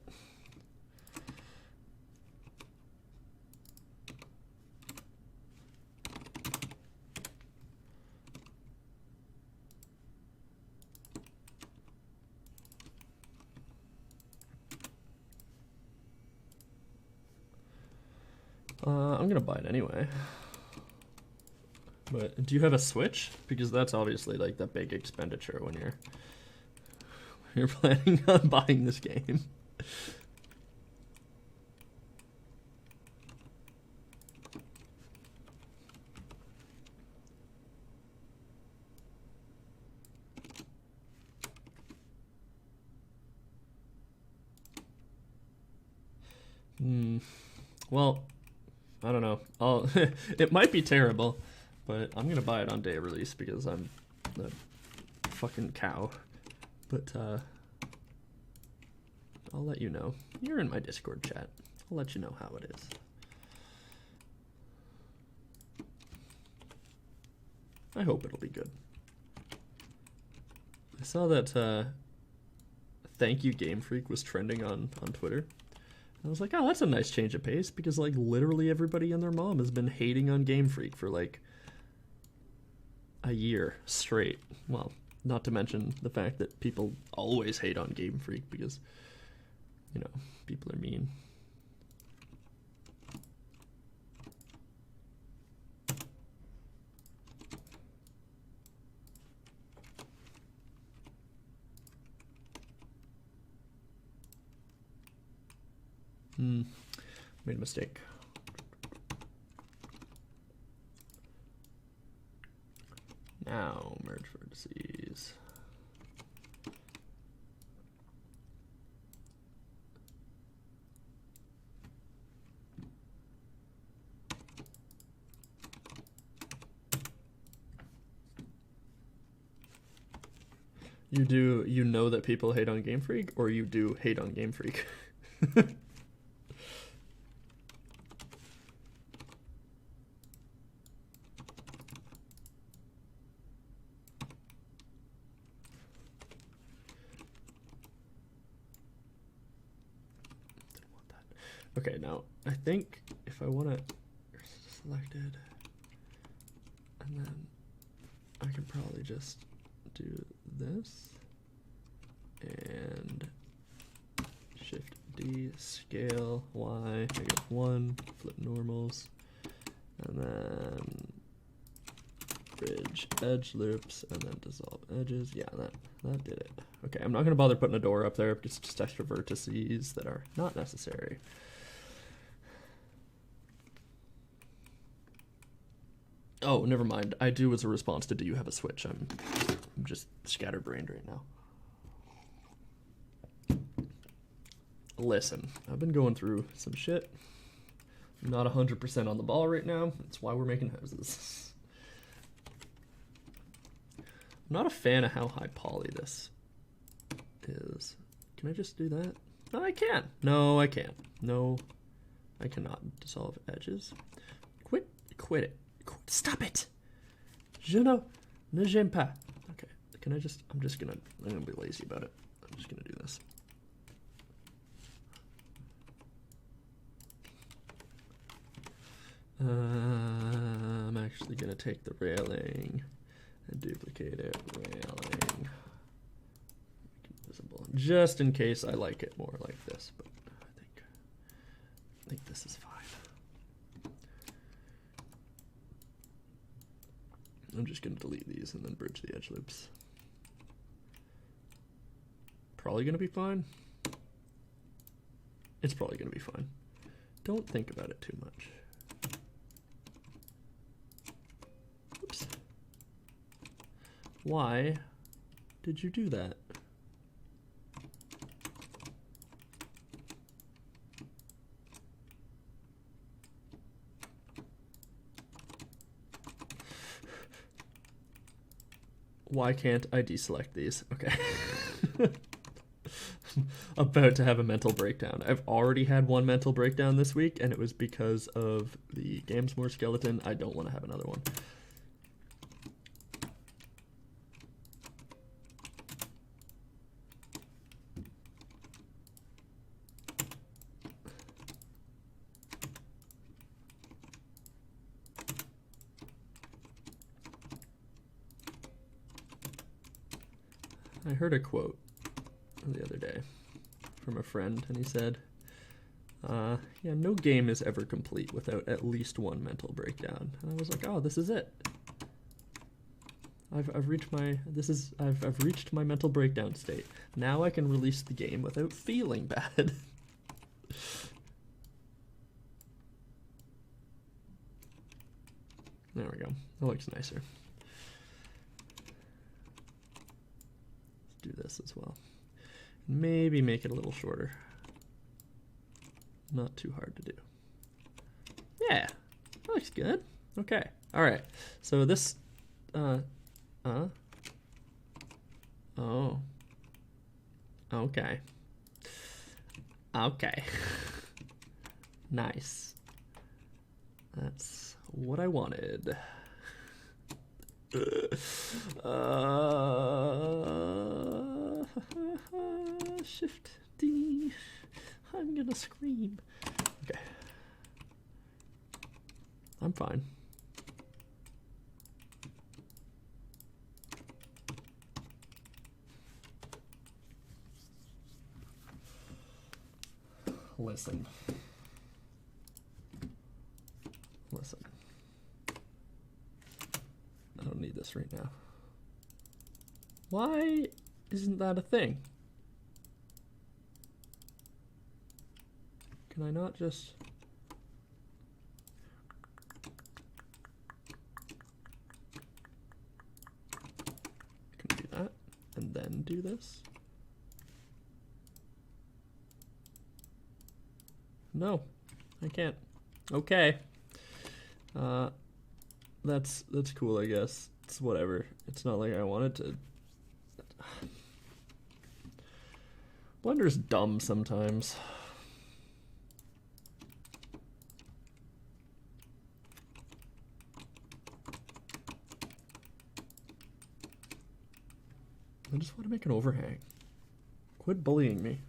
I'm gonna buy it anyway. But do you have a Switch? Because that's obviously like the big expenditure when you're planning on buying this game. Well, I don't know. It might be terrible, but I'm gonna buy it on day of release because I'm a fucking cow. But I'll let you know. You're in my Discord chat. I'll let you know how it is. I hope it'll be good. I saw that Thank You Game Freak was trending on Twitter. I was like, oh, that's a nice change of pace because like literally everybody and their mom has been hating on Game Freak for like a year straight. Well, not to mention the fact that people always hate on Game Freak because, you know, people are mean. Made a mistake. now merge vertices. You know that people hate on Game Freak, or you do hate on Game Freak? Okay, now I think if I want to selected, and then I can probably just do this and Shift D, scale Y, negative 1, flip normals, and then bridge edge loops, and then dissolve edges. Yeah, that did it. Okay, I'm not going to bother putting a door up there because it's just extra vertices that are not necessary. Oh, never mind. I do as a response to do you have a switch. I'm just scatterbrained right now. Listen, I've been going through some shit. I'm not 100% on the ball right now. That's why we're making houses. I'm not a fan of how high poly this is. Can I just do that? No, I can. No, I can't. No, I cannot dissolve edges. Quit it. Stop it! Je ne j'aime pas. Okay, can I just, I'm gonna be lazy about it. I'm just gonna do this. I'm actually gonna take the railing and duplicate it, railing. Make it visible, just in case I like it more like this, but I think this is fine. I'm just going to delete these and then bridge the edge loops. Probably going to be fine. It's probably going to be fine. Don't think about it too much. Oops. Why did you do that? Why can't I deselect these? Okay. About to have a mental breakdown. I've already had one mental breakdown this week, and it was because of the Gambsmoore skeleton. I don't want to have another one. I heard a quote the other day from a friend, and he said, yeah, no game is ever complete without at least one mental breakdown. And I was like, oh, this is it. I've reached my mental breakdown state. Now I can release the game without feeling bad. There we go. That looks nicer. Do this as well. Maybe make it a little shorter. Not too hard to do. Yeah, that looks good. Okay, all right. So this, oh, okay. Okay. Nice. That's what I wanted. Shift D. I'm gonna scream. Okay. I'm fine. Listen. I don't need this right now. Why isn't that a thing? Can I not just... and then do this? No, I can't. Okay. That's cool, I guess. It's whatever. It's not like I wanted to. Blender's dumb sometimes. I just want to make an overhang. Quit bullying me.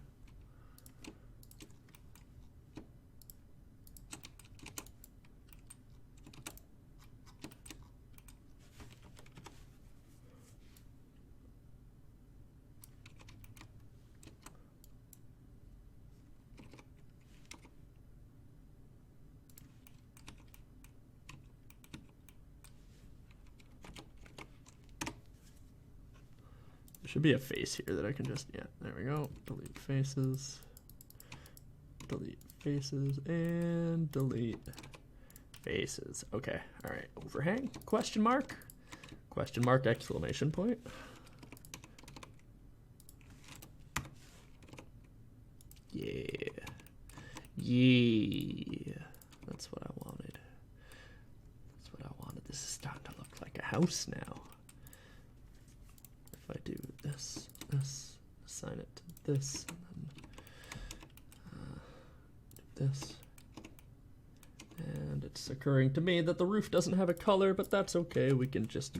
Should be a face here that I can just, yeah, there we go. Delete faces, and delete faces. Okay, all right, overhang, question mark, exclamation point. Yeah, that's what I wanted. This is starting to look like a house now. I do this, assign it to this, and then do this. And it's occurring to me that the roof doesn't have a color, but that's okay. We can just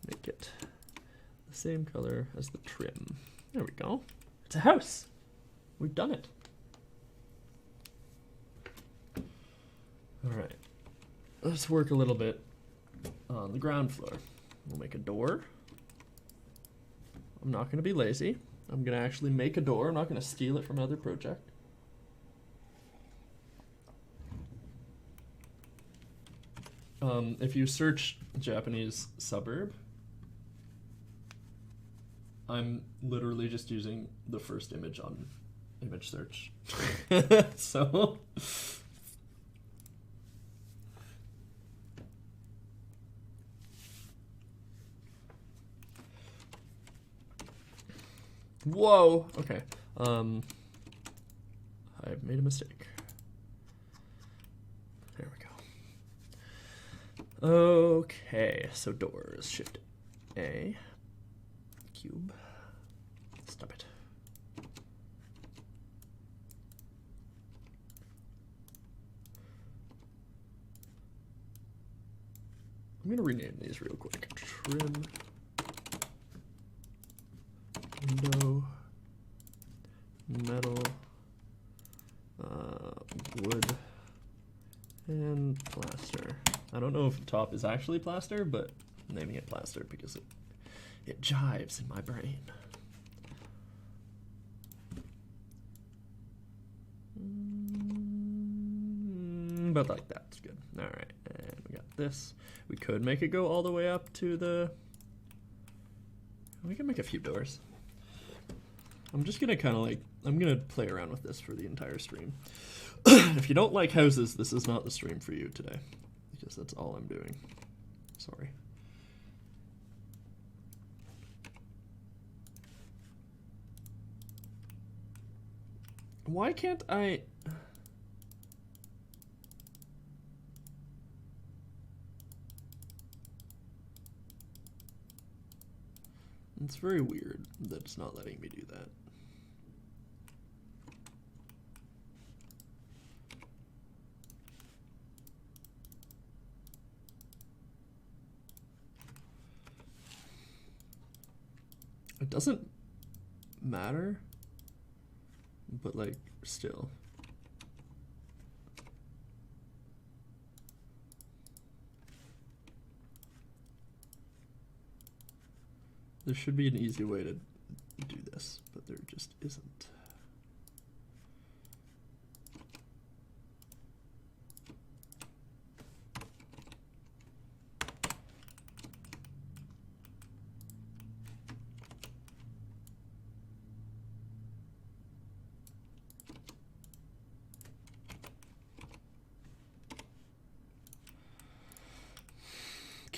make it the same color as the trim. There we go. It's a house. We've done it. All right. Let's work a little bit on the ground floor. We'll make a door. I'm not going to be lazy. I'm going to actually make a door. I'm not going to steal it from another project. If you search Japanese suburb, I'm literally just using the first image on image search. So... Whoa, okay. I've made a mistake. There we go. Okay, so doors, Shift A, cube, stop it. I'm gonna rename these real quick. Trim. Window, metal, wood, and plaster. I don't know if the top is actually plaster, but I'm naming it plaster because it jives in my brain. But like that's good. All right, and we got this. We could make it go all the way up to the. We can make a few doors. I'm just gonna kind of like, I'm gonna play around with this for the entire stream. If you don't like houses, this is not the stream for you today, because that's all I'm doing. Sorry. Why can't I? It's very weird that it's not letting me do that. It doesn't matter, but like still. There should be an easy way to do this, but there just isn't.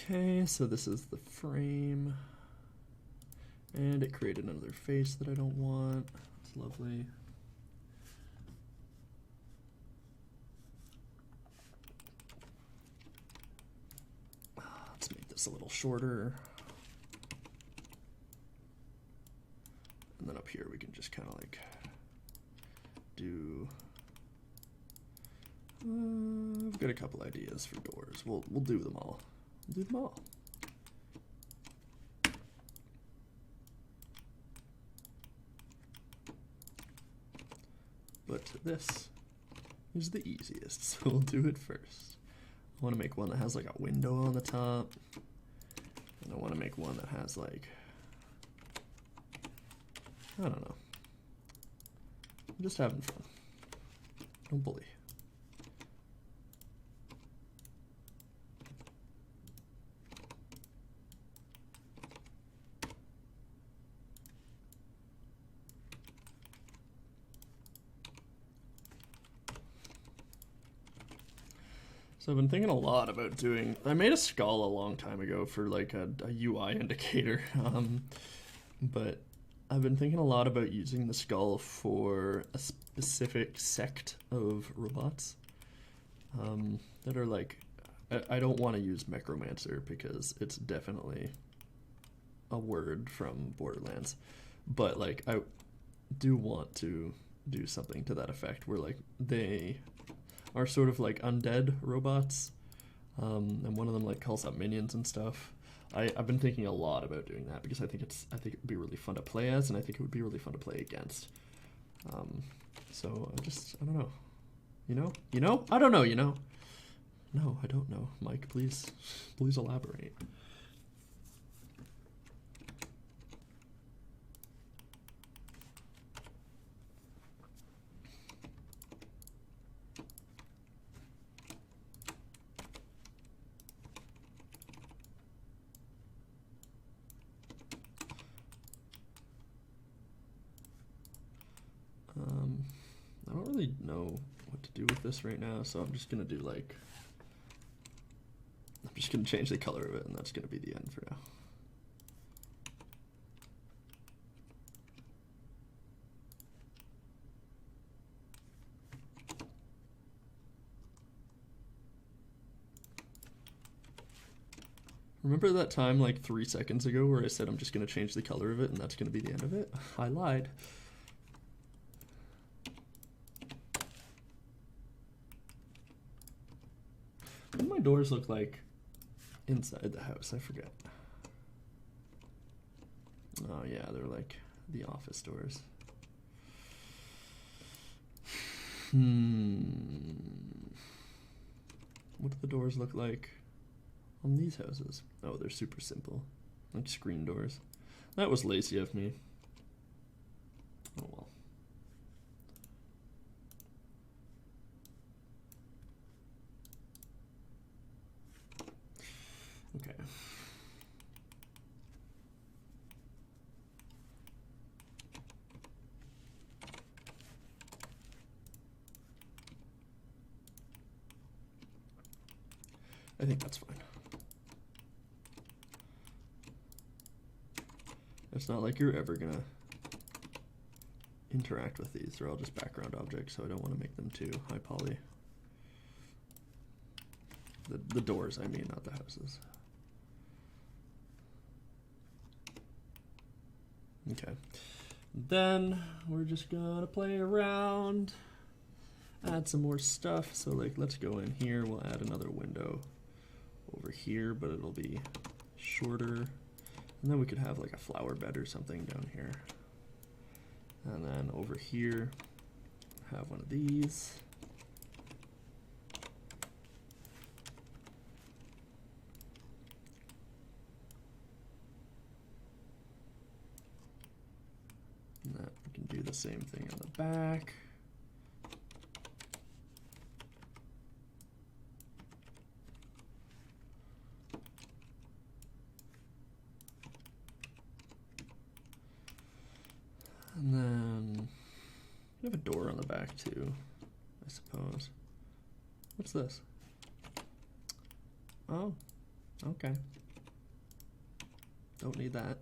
Okay, so this is the frame. And it created another face that I don't want. It's lovely. Let's make this a little shorter. And then up here we can just kind of like do. I've got a couple ideas for doors. We'll do them all. We'll do them all. But this is the easiest, so we'll do it first. I want to make one that has like a window on the top, and I want to make one that has like, I don't know. I'm just having fun. Don't bully. So I've been thinking a lot about doing, I made a skull a long time ago for like a UI indicator, but I've been thinking a lot about using the skull for a specific sect of robots that are like, I don't want to use Necromancer because it's definitely a word from Borderlands, but like I do want to do something to that effect where like they are sort of like undead robots, and one of them like calls out minions and stuff. I've been thinking a lot about doing that because I think it would be really fun to play as, and I think it would be really fun to play against. So I don't know. You know? I don't know. You know? No, I don't know. Mike, please elaborate. I don't really know what to do with this right now, so I'm just gonna do like, I'm just gonna change the color of it, and that's gonna be the end for now. Remember that time like 3 seconds ago where I said I'm just gonna change the color of it and that's gonna be the end of it? I lied. What do my doors look like inside the house? I forget. Oh yeah, they're like the office doors. What do the doors look like on these houses? Oh, they're super simple, like screen doors. That was lazy of me. Oh well. Okay. I think that's fine. It's not like you're ever gonna interact with these. They're all just background objects, so I don't want to make them too high poly. The doors, I mean, not the houses. Okay. Then we're just gonna play around, add some more stuff. So like, let's go in here. We'll add another window over here, but it'll be shorter. And then we could have like a flower bed or something down here. And then over here, have one of these. And that we can do the same thing on the back. And then we have a door on the back too, I suppose. What's this? Oh, okay. Don't need that.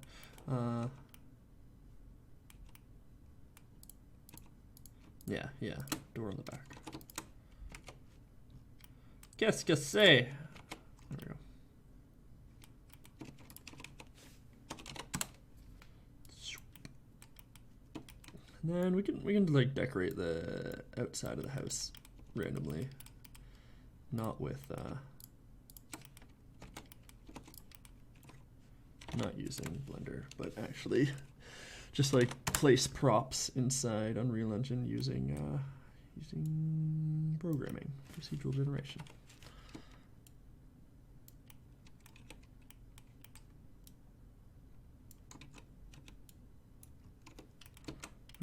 Yeah, yeah. Door on the back. Qu'est-ce que c'est? There we go. And then we can like decorate the outside of the house randomly, not with not using Blender, but actually just like place props inside Unreal Engine using using programming, procedural generation.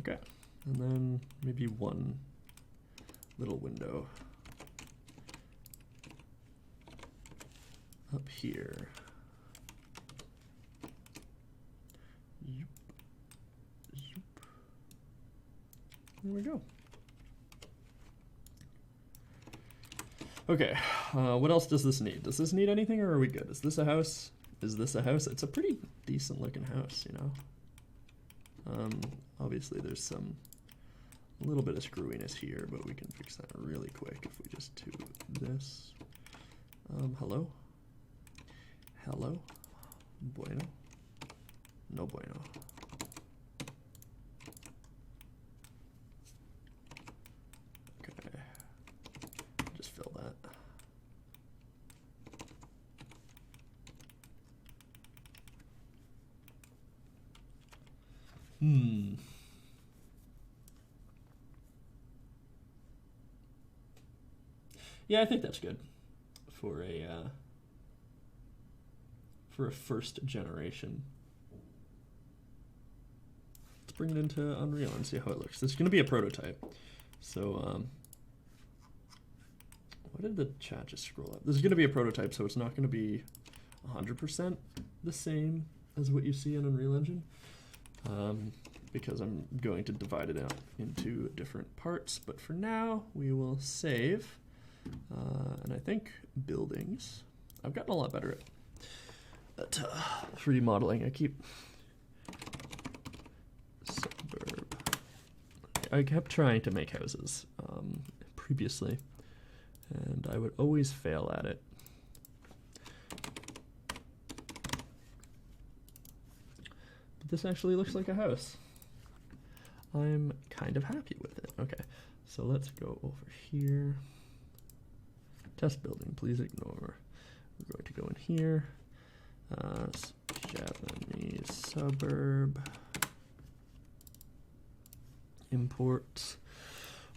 Okay, and then maybe one little window up here. Zoop. Zoop. There we go. Okay, what else does this need? Does this need anything, or are we good? Is this a house? Is this a house? It's a pretty decent looking house, you know? Obviously there's a little bit of screwiness here, but we can fix that really quick if we just do this. Hello? Hello? Bueno? No bueno. Okay. Just fill that. Yeah, I think that's good for a first generation. Let's bring it into Unreal and see how it looks. This is going to be a prototype. So, what did the chat just scroll up? This is going to be a prototype, so it's not going to be 100% the same as what you see in Unreal Engine. Because I'm going to divide it out into different parts. But for now, we will save. And I think buildings. I've gotten a lot better at 3D modeling. I keep suburb. I kept trying to make houses previously, and I would always fail at it. But this actually looks like a house. I'm kind of happy with it. Okay, so let's go over here. Test building, please ignore. We're going to go in here. Japanese suburb. Import.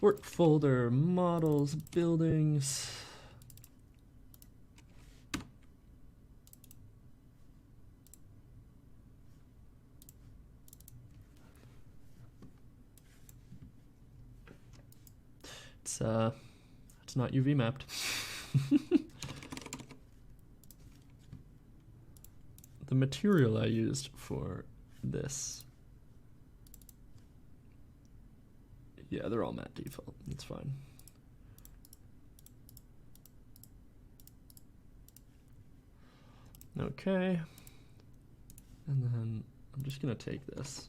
Work folder, models, buildings. It's not UV mapped. The material I used for this, yeah, they're all matte default. It's fine. Okay, and then I'm just gonna take this.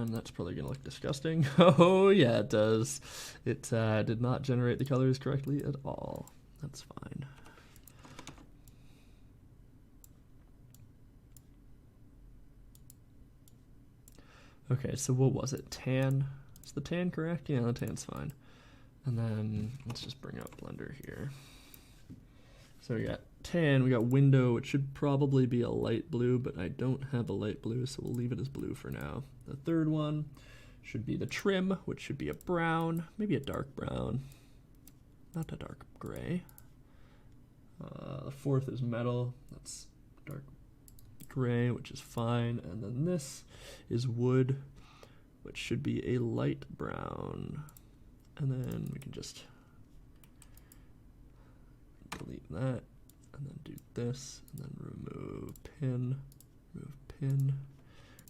That's probably gonna look disgusting. Oh yeah, it does. It did not generate the colors correctly at all. That's fine. Okay, so what was it? Tan? Is the tan correct? Yeah, the tan's fine. And then let's just bring up Blender here. So we got tan, we got window, it should probably be a light blue, but I don't have a light blue, so we'll leave it as blue for now. The third one should be the trim, which should be a brown, maybe a dark brown, not a dark gray. The fourth is metal, that's dark gray, which is fine. And then this is wood, which should be a light brown. And then we can just delete that, and then do this, and then remove pin,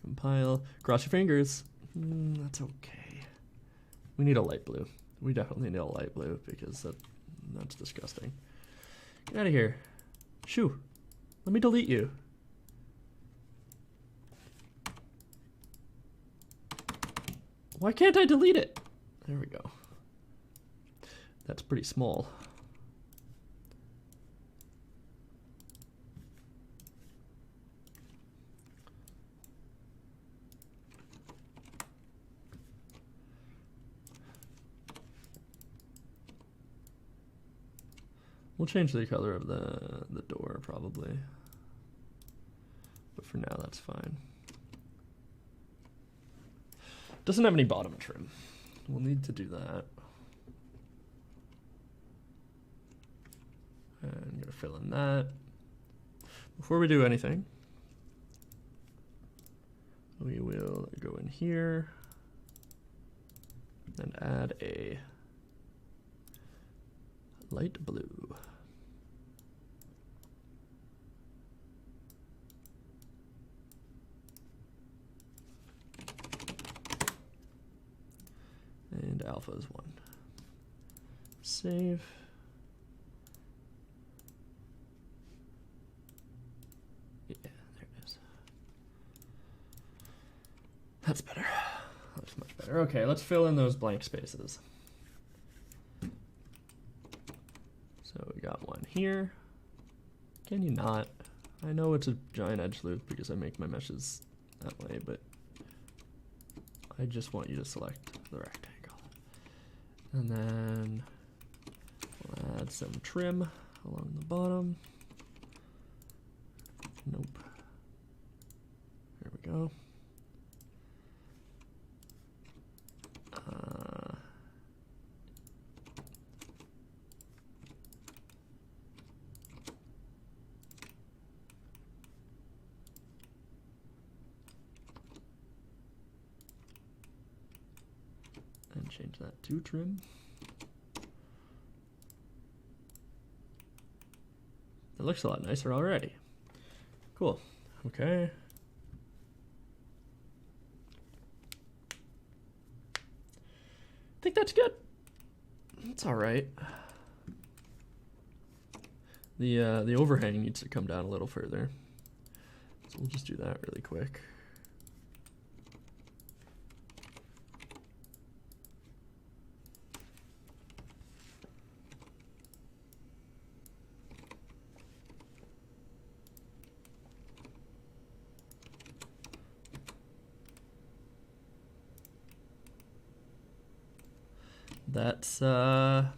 compile. Cross your fingers. That's okay. We need a light blue. We definitely need a light blue because that's disgusting. Get out of here. Shoo. Let me delete you. Why can't I delete it? There we go. That's pretty small. We'll change the color of the door probably. But for now that's fine. Doesn't have any bottom trim. We'll need to do that. And I'm gonna fill in that. Before we do anything, we will go in here and add a light blue. And alpha is 1. Save. Yeah, there it is. That's better. That's much better. Okay, let's fill in those blank spaces. So we got one here. Can you not? I know it's a giant edge loop because I make my meshes that way, but I just want you to select the rectangle. And then we'll add some trim along the bottom. Nope. There we go. And change that to trim. It looks a lot nicer already. Cool. Okay. I think that's good. It's all right. The overhang needs to come down a little further. So we'll just do that really quick. That's not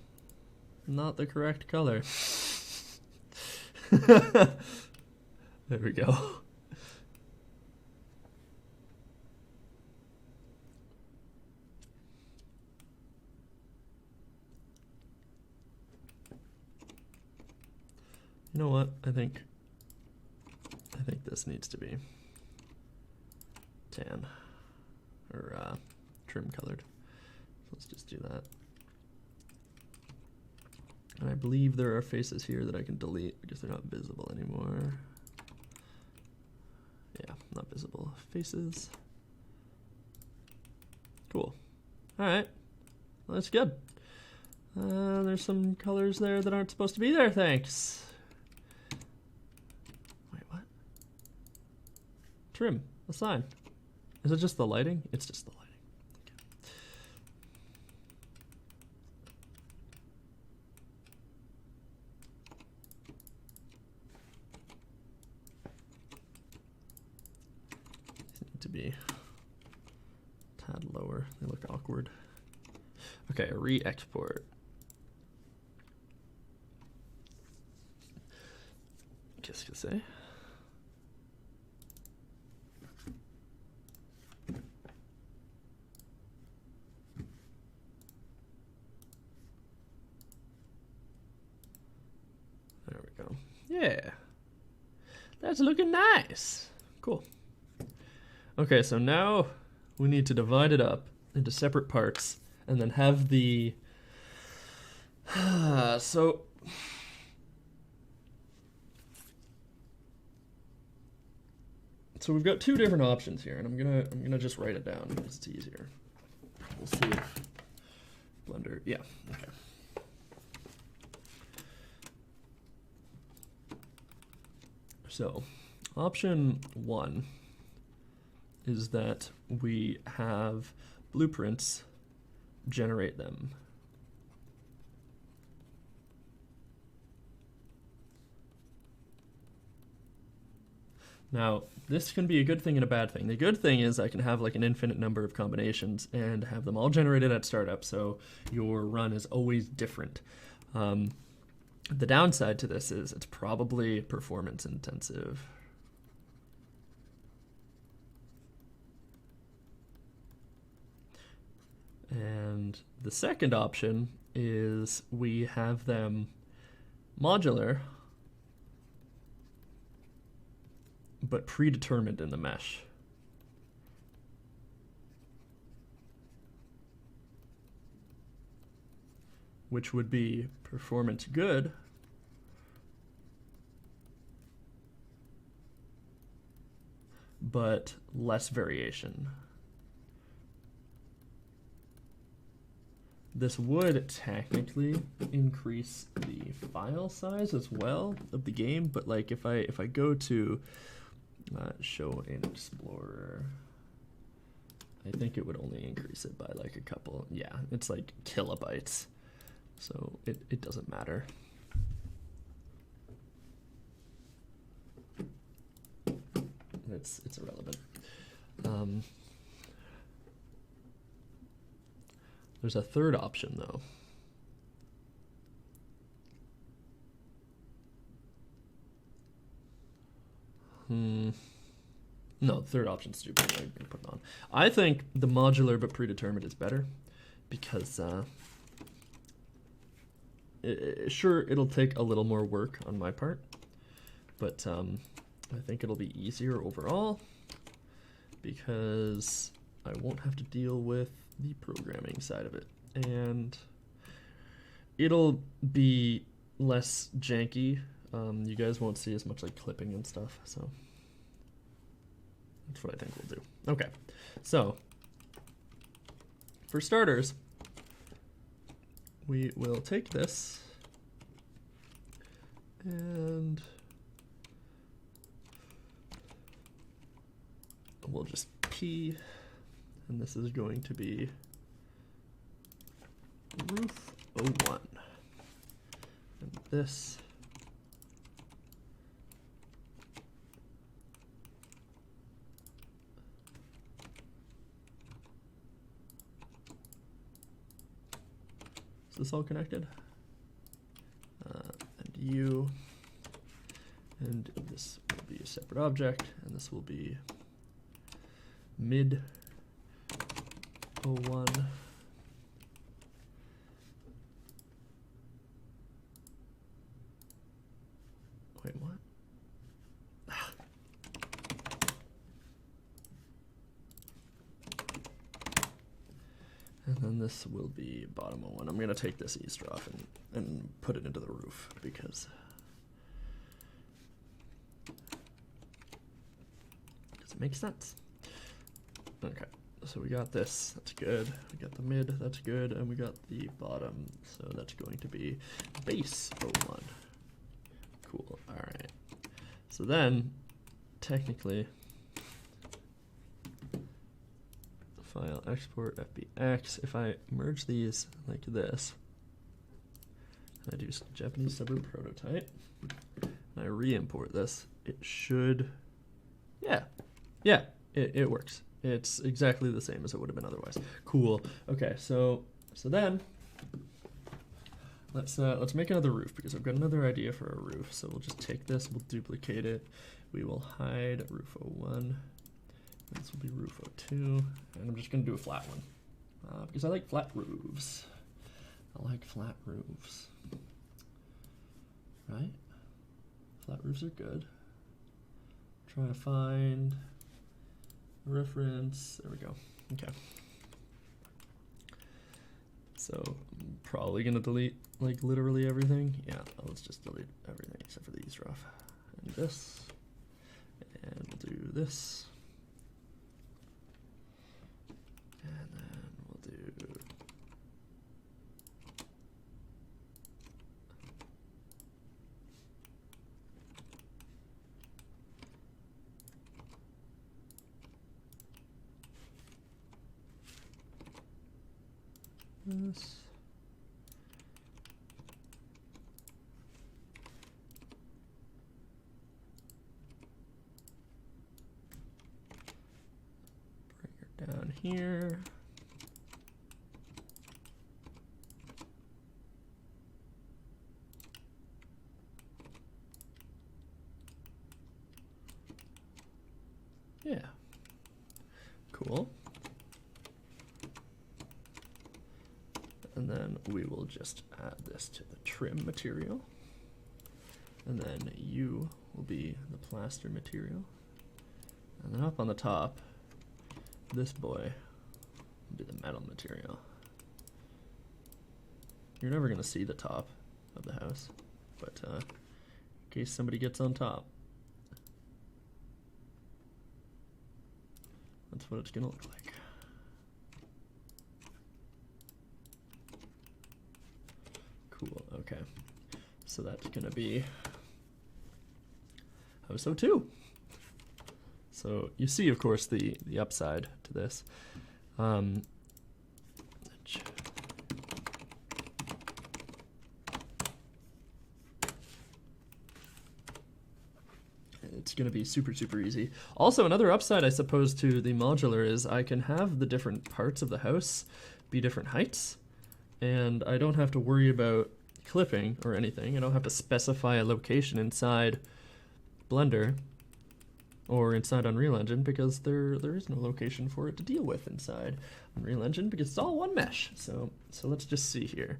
the correct color. There we go. You know what? I think this needs to be tan or trim colored. So let's just do that. And I believe there are faces here that I can delete because they're not visible anymore. Yeah, not visible faces. Cool. All right, well, that's good. There's some colors there that aren't supposed to be there, thanks. Wait, what? Trim, a sign. Is it just the lighting? It's just the lighting. To be a tad lower. They look awkward. Okay, re-export. Qu'est-ce que c'est? There we go. Yeah. That's looking nice. Cool. Okay, so now we need to divide it up into separate parts and then have the so So we've got two different options here, and I'm gonna just write it down because it's easier. We'll see if Blender, yeah, okay. So option 1 is that we have blueprints generate them. Now, this can be a good thing and a bad thing. The good thing is I can have like an infinite number of combinations and have them all generated at startup, so your run is always different. The downside to this is it's probably performance intensive. And the second option is we have them modular, but predetermined in the mesh. Which would be performance good, but less variation. This would technically increase the file size as well of the game, but like if I go to show in Explorer, I think it would only increase it by like a couple. Yeah, it's like kilobytes, so it doesn't matter. It's irrelevant. There's a third option though. No, the third option's stupid. I'm gonna put it on. I think the modular but predetermined is better because sure, it'll take a little more work on my part, but I think it'll be easier overall because I won't have to deal with the programming side of it, and it'll be less janky. You guys won't see as much like clipping and stuff, so that's what I think we'll do. Okay, so for starters, we will take this and we'll just P, and this is going to be roof 01, and this is this all connected? And you, and this will be a separate object, and this will be mid 01. Wait, what? And then this will be bottom 01. I'm going to take this eavesdrop and put it into the roof because it makes sense. Okay, so we got this, that's good. We got the mid, that's good, and we got the bottom, so that's going to be base 01. Cool, all right. So then, technically, file export FBX, if I merge these like this, and I do Japanese suburb prototype, and I re-import this, it should, yeah, it works. It's exactly the same as it would have been otherwise. Cool. Okay, so then let's make another roof because I've got another idea for a roof. So we'll just take this, we'll duplicate it, we will hide roof 01. This will be roof 02, and I'm just gonna do a flat one because I like flat roofs. I like flat roofs, right? Flat roofs are good. Trying to find reference, there we go, okay. So I'm probably gonna delete like literally everything. Yeah, let's just delete everything except for the eavesdrop and this, and we'll do this. And then we'll do this. Bring her down here. Yeah. Cool. And then we will just add this to the trim material. And then you will be the plaster material. And then up on the top, this boy will be the metal material. You're never gonna see the top of the house, but in case somebody gets on top, that's what it's gonna look like. Cool, okay. So that's gonna be house 02. So you see, of course, the upside to this. It's going to be super, super easy. Also, another upside, I suppose, to the modular is I can have the different parts of the house be different heights, and I don't have to worry about clipping or anything. I don't have to specify a location inside Blender or inside Unreal Engine because there is no location for it to deal with inside Unreal Engine because it's all one mesh. So let's just see here.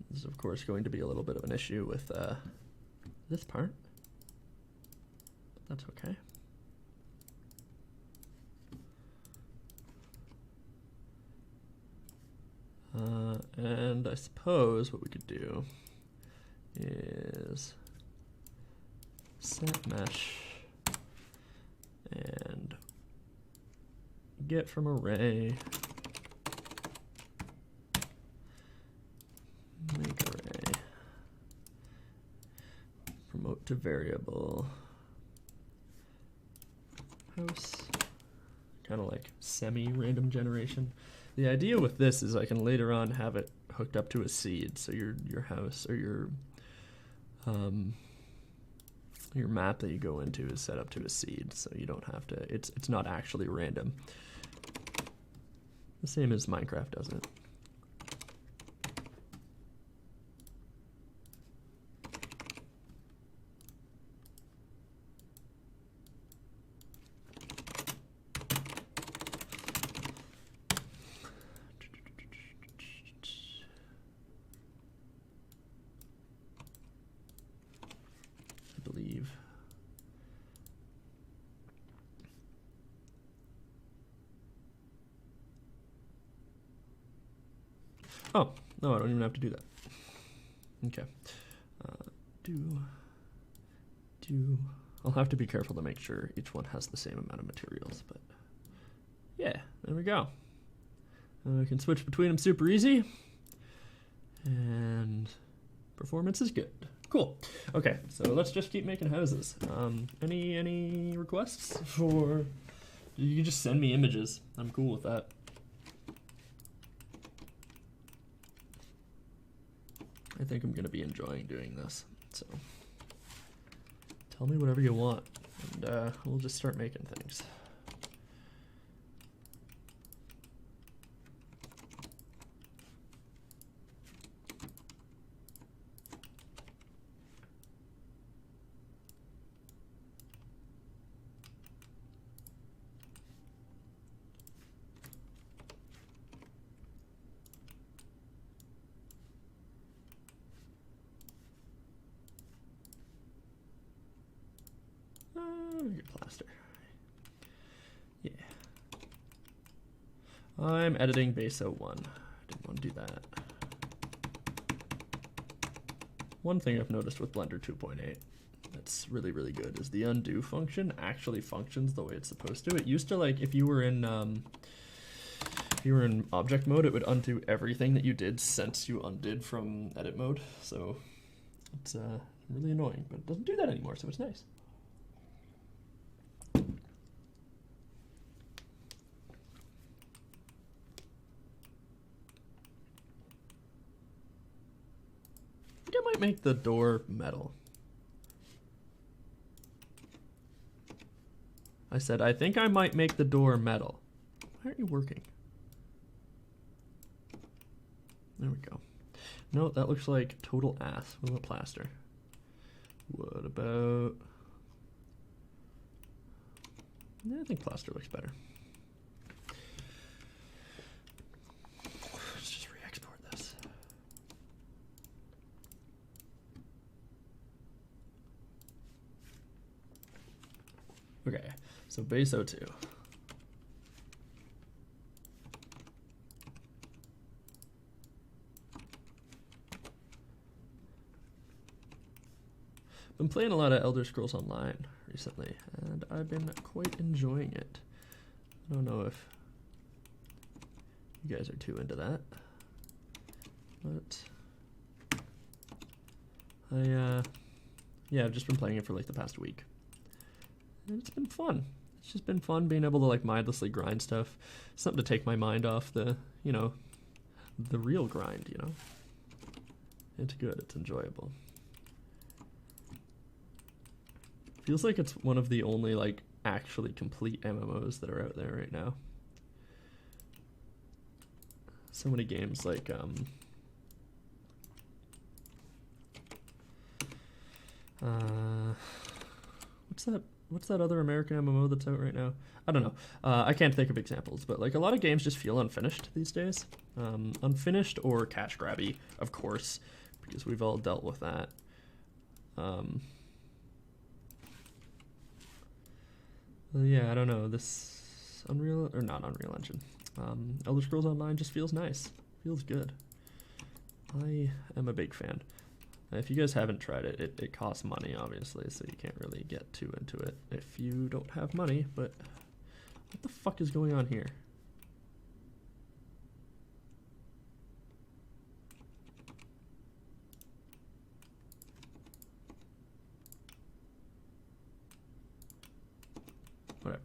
This is, of course, going to be a little bit of an issue with this part, but that's okay. And I suppose what we could do is set mesh and get from array, make array, promote to variable, house, kind of like semi-random generation. The idea with this is I can later on have it hooked up to a seed, so your house or your map that you go into is set up to a seed, so you don't have to. It's not actually random. The same as Minecraft does it. Oh, no, I don't even have to do that. Okay. I'll have to be careful to make sure each one has the same amount of materials, but yeah, there we go. I can switch between them super easy, and performance is good. Cool. Okay, so let's just keep making houses. Any requests for? You can just send me images. I'm cool with that. I think I'm going to be enjoying doing this, so tell me whatever you want, and we'll just start making things. Get plaster. Yeah. I'm editing base 01. I didn't want to do that. One thing I've noticed with Blender 2.8 that's really, really good is the undo function actually functions the way it's supposed to. It used to, like, if you were in object mode, it would undo everything that you did since you undid from edit mode. So it's really annoying, but it doesn't do that anymore, so it's nice. I think I might make the door metal. I said, I think I might make the door metal. Why aren't you working? There we go. No, that looks like total ass with a plaster. What about... Yeah, I think plaster looks better. Let's just re-export this. Okay, so base 02. Been playing a lot of Elder Scrolls Online recently, and I've been quite enjoying it. I don't know if you guys are too into that, but yeah, I've just been playing it for like the past week, and it's been fun. It's just been fun being able to like mindlessly grind stuff, something to take my mind off the, you know, the real grind, you know. It's good, it's enjoyable. Feels like it's one of the only like actually complete MMOs that are out there right now. So many games like what's that other American MMO that's out right now? I don't know. I can't think of examples, but like a lot of games just feel unfinished these days. Unfinished or cash grabby, of course, because we've all dealt with that. Yeah, I don't know. This Unreal, or not Unreal Engine. Elder Scrolls Online just feels nice. Feels good. I am a big fan. If you guys haven't tried it, it costs money, obviously, so you can't really get too into it if you don't have money, but what the fuck is going on here? Whatever.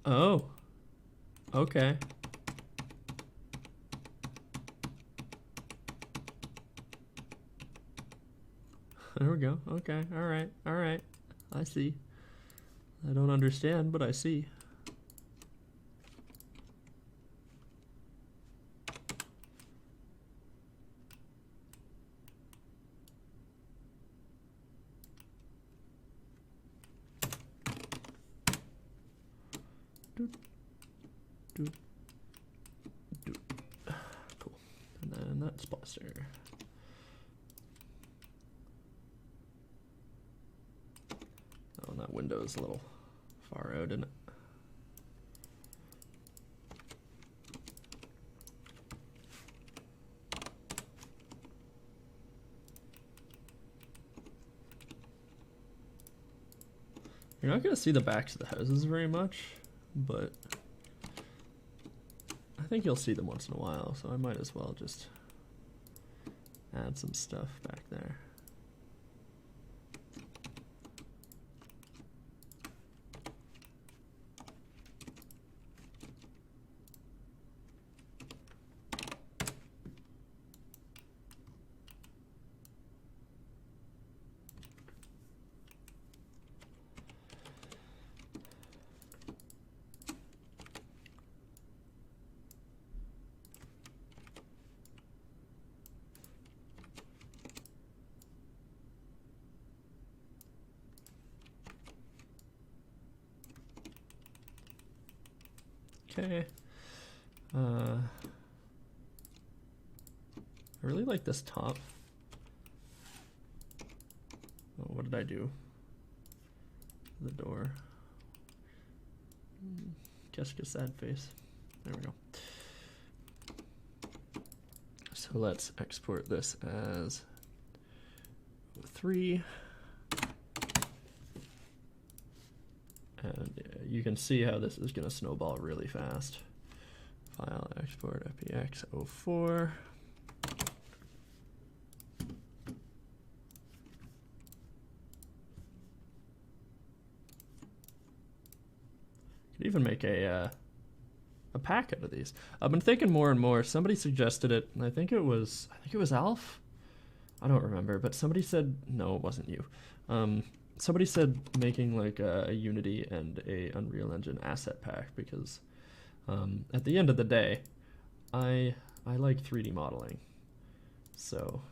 Oh, okay. There we go. Okay, all right, all right. I see. I don't understand, but I see. Cool. And then that's plaster. Oh, that window's a little far out, isn't it? You're not going to see the backs of the houses very much, but I think you'll see them once in a while, so I might as well just add some stuff back there. Okay. I really like this top. Oh, what did I do? The door. Qu'est-ce que sad face. There we go. So let's export this as 3. And you can see how this is going to snowball really fast. File export FBX04. Could even make a pack out of these. I've been thinking more and more. Somebody suggested it, and I think it was Alf. I don't remember, but somebody said no, it wasn't you. Somebody said making like a Unity and a Unreal Engine asset pack because at the end of the day, I like 3D modeling, so.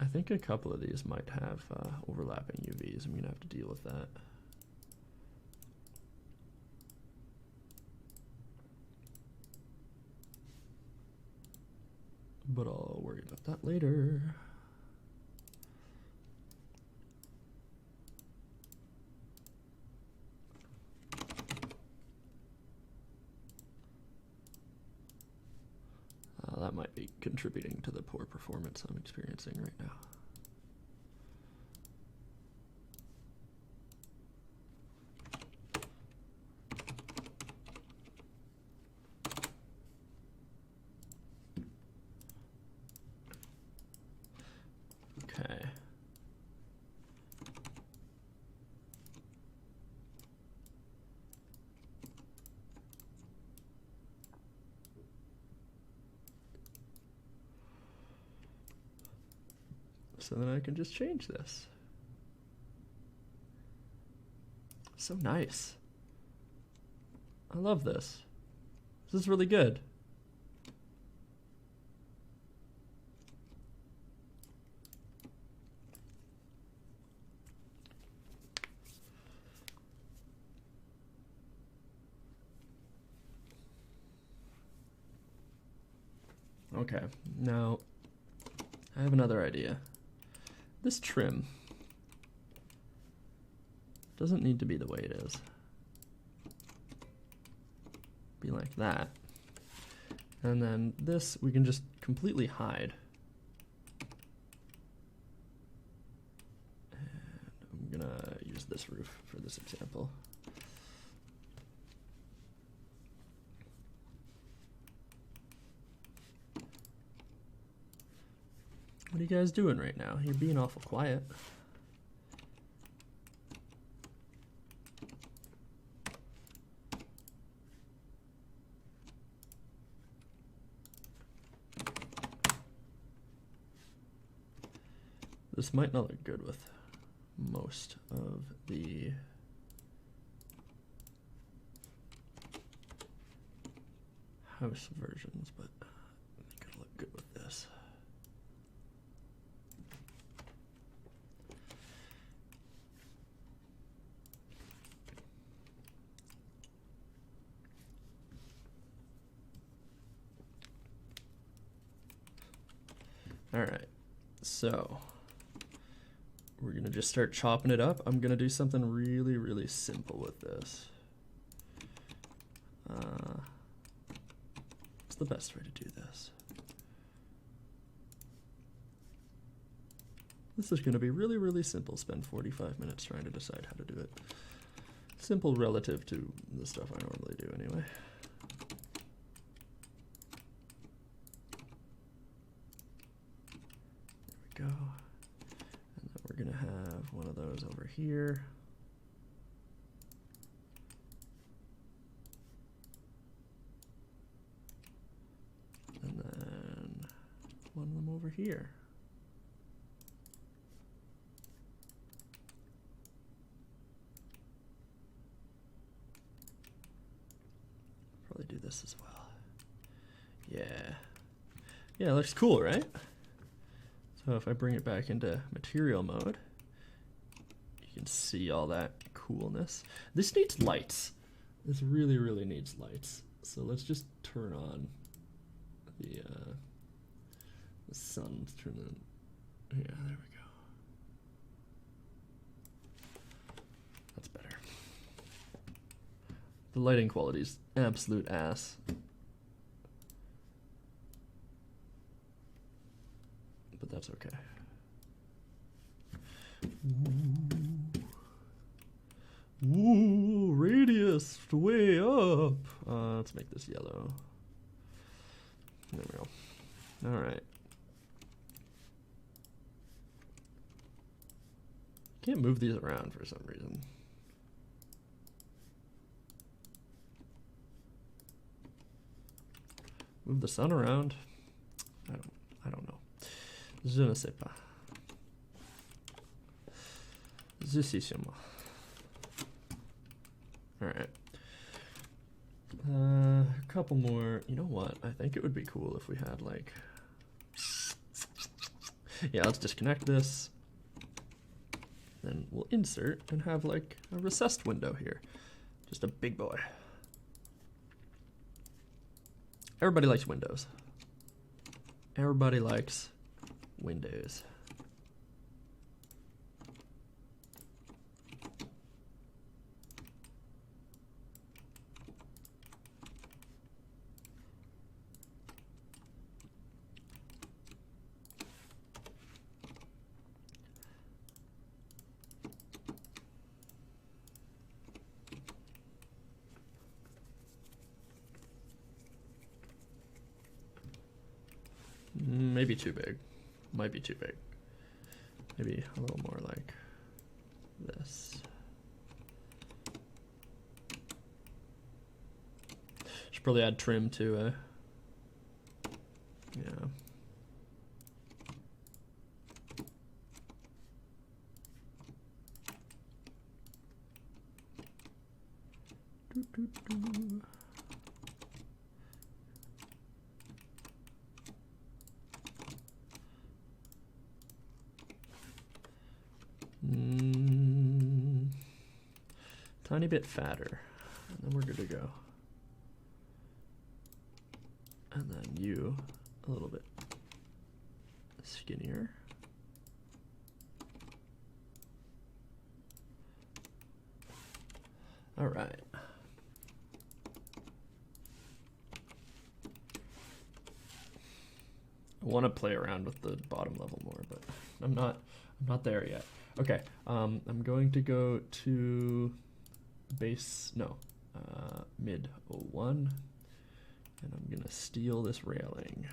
I think a couple of these might have overlapping UVs. I'm gonna have to deal with that. But I'll worry about that later. That might be contributing to the poor performance I'm experiencing right now. Okay. So then I can just change this. So nice. I love this. This is really good. Okay, now I have another idea. This trim doesn't need to be the way it is. Be like that. And then this we can just completely hide. And I'm gonna use this roof for this example. What are you guys doing right now? You're being awful quiet. This might not look good with most of the house versions, but I think it'll look good with this. All right, so we're gonna just start chopping it up. I'm gonna do something really, really simple with this. What's the best way to do this? This is gonna be really, really simple. Spend 45 minutes trying to decide how to do it. Simple relative to the stuff I normally do anyway. Go. And then we're gonna have one of those over here. And then one of them over here. Probably do this as well. Yeah. Yeah, it looks cool, right? So if I bring it back into material mode, you can see all that coolness. This needs lights. This really, really needs lights. So let's just turn on the sun. Let's turn on. Yeah, there we go. That's better. The lighting quality is absolute ass. But that's okay. Ooh, radius way up. Let's make this yellow. There we go. All right. Can't move these around for some reason. Move the sun around. I don't know. Je ne sais pas. Je sais sûrement. All right. A couple more. You know what? I think it would be cool if we had like. Yeah, let's disconnect this. Then we'll insert and have like a recessed window here. Just a big boy. Everybody likes windows. Everybody likes windows. Maybe too big. Might be too big. Maybe a little more like this. Should probably add trim to yeah. Tiny bit fatter, and then we're good to go. And then you a little bit skinnier. All right. I want to play around with the bottom level more, but I'm not there yet. Okay, I'm going to go to base, no, mid 01, and I'm gonna steal this railing.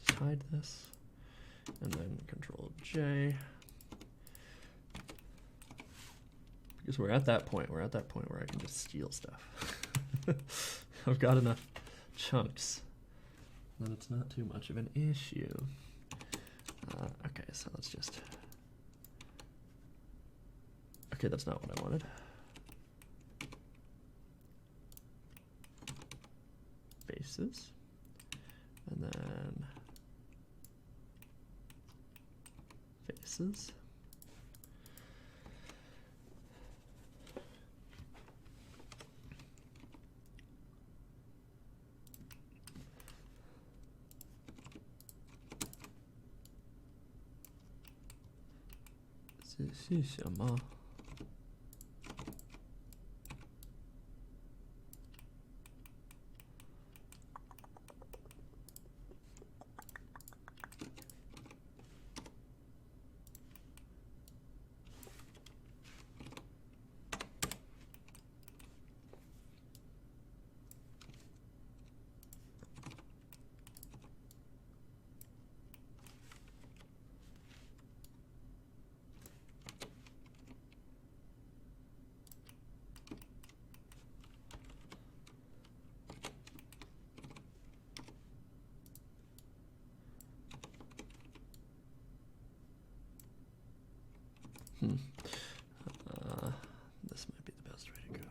Just hide this, and then Control J. Because we're at that point where I can just steal stuff. I've got enough chunks that it's not too much of an issue. Okay, so let's just. Okay, that's not what I wanted. Faces, and then faces. C'est sûrement. This might be the best way to go.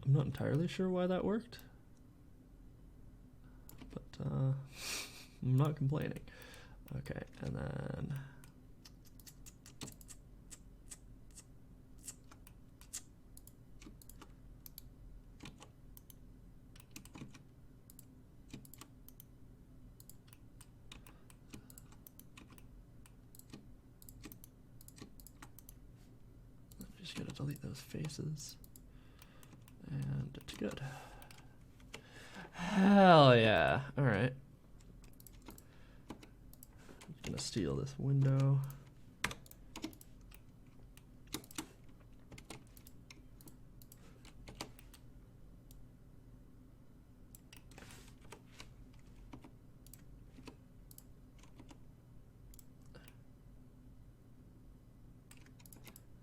I'm not entirely sure why that worked, but I'm not complaining. Okay, and then just gotta delete those faces, and it's good. Hell yeah! All right. Gonna steal this window.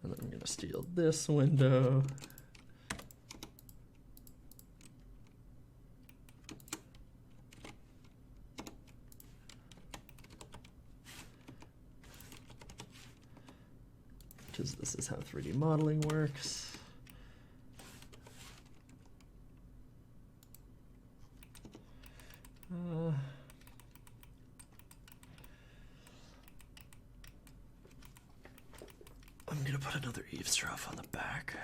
And then I'm gonna steal this window. Because this is how 3D modeling works. I'm gonna put another eavesdrop on the back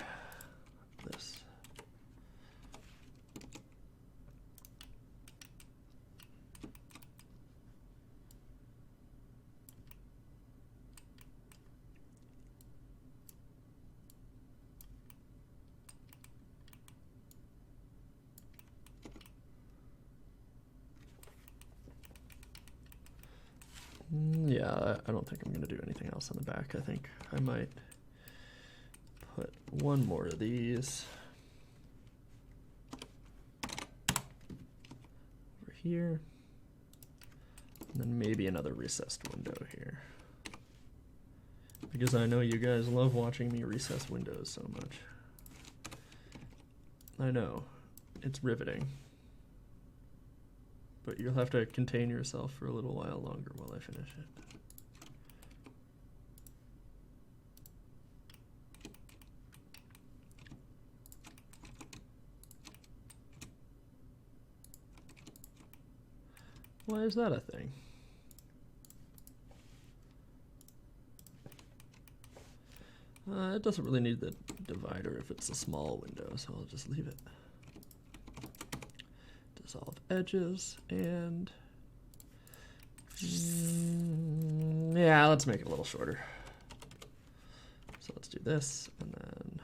of this. Yeah, I don't think I'm gonna do anything else on the back. I think I might put one more of these over here, and then maybe another recessed window here. Because I know you guys love watching me recess windows so much. I know, it's riveting. But you'll have to contain yourself for a little while longer while I finish it. Why is that a thing? It doesn't really need the divider if it's a small window, so I'll just leave it. Dissolve edges, and yeah, let's make it a little shorter. So let's do this, and then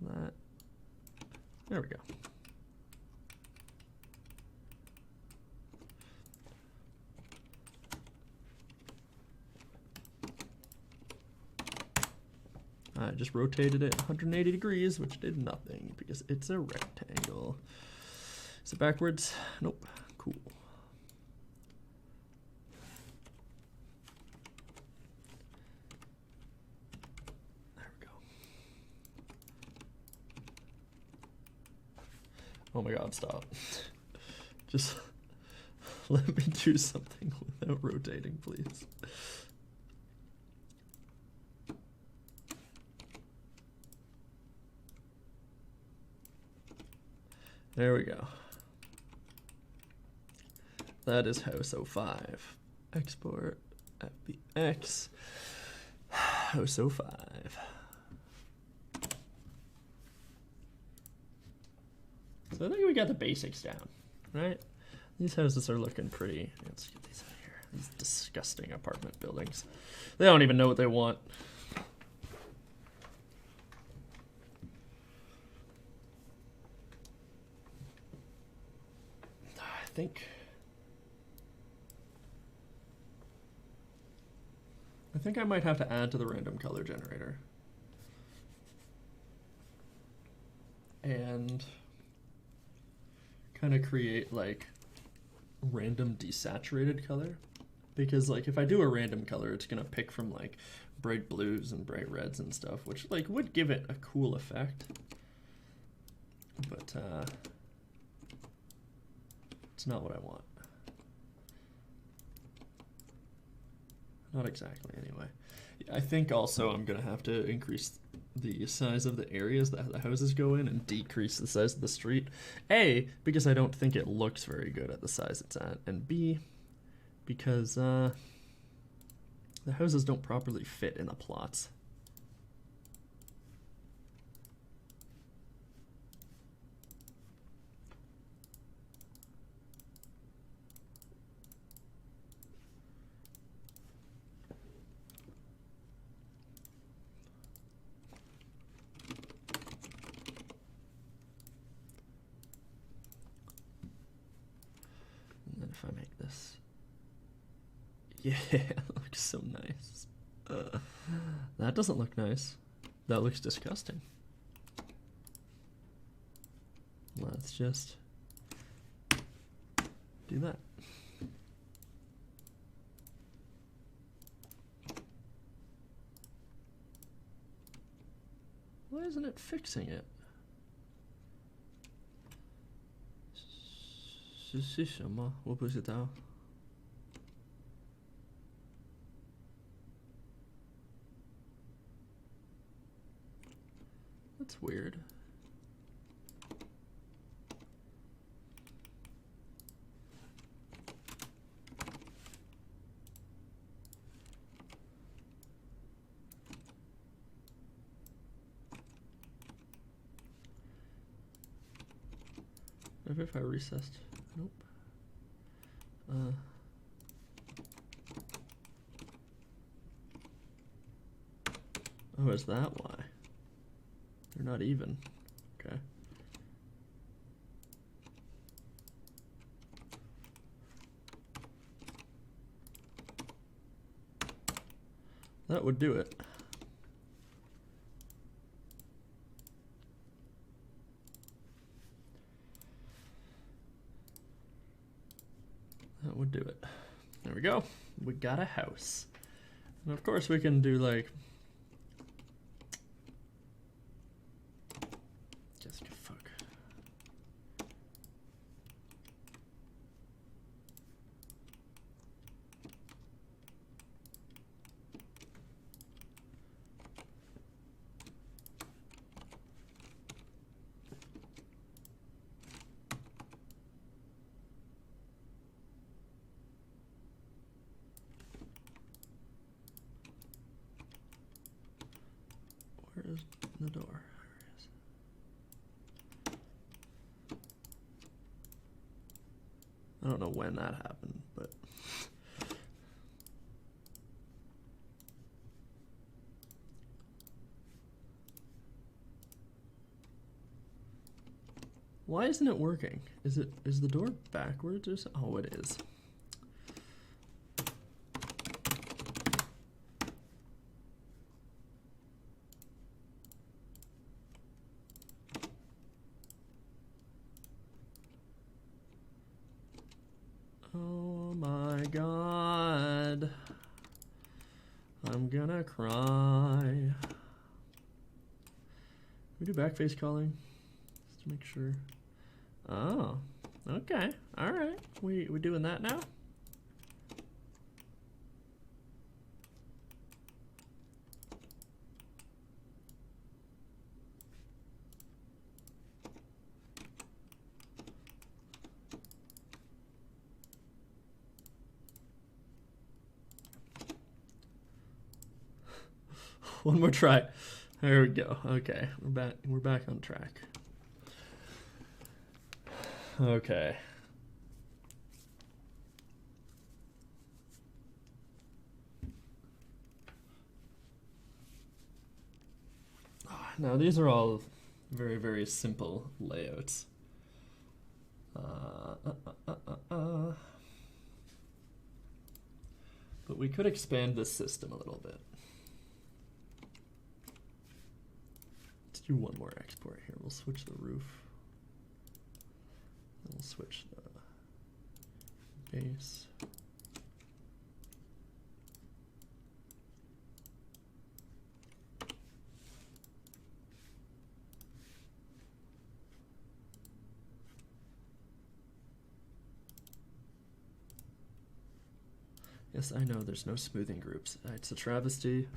that. There we go. I just rotated it 180 degrees, which did nothing because it's a rectangle. Is it backwards? Nope. Cool. There we go. Oh my God, stop. Just let me do something without rotating, please. There we go. That is House 05. Export FBX. House 05. So I think we got the basics down, right? These houses are looking pretty. Let's get these out of here. These disgusting apartment buildings. They don't even know what they want. I think I might have to add to the random color generator. And kind of create like random desaturated color. Because like if I do a random color, it's gonna pick from like bright blues and bright reds and stuff, which like would give it a cool effect. But it's not what I want. Not exactly, anyway. I think also I'm going to have to increase the size of the areas that the houses go in and decrease the size of the street. A, because I don't think it looks very good at the size it's at. And B, because the houses don't properly fit in the plots. If I make this, yeah, it looks so nice. That doesn't look nice. That looks disgusting. Let's just do that. Why isn't it fixing it? 是什么？我不知道。That's weird. Maybe if I recessed. Nope. Oh, is that why? They're not even. Okay. That would do it. That would do it. There we go. We got a house. And of course we can do like... Just fuck. Where is the door? There it is. I don't know when that happened, but why isn't it working? Is the door backwards or something? Oh, it is. Oh my god. I'm gonna cry. We do backface calling just to make sure. Oh, okay. All right. We doing that now? One more try. There we go. Okay, we're back. We're back on track. Okay. Now these are all very, very simple layouts. But we could expand this system a little bit. Let's do one more export here. We'll switch the roof. We'll switch the base. Yes, I know there's no smoothing groups. It's a travesty.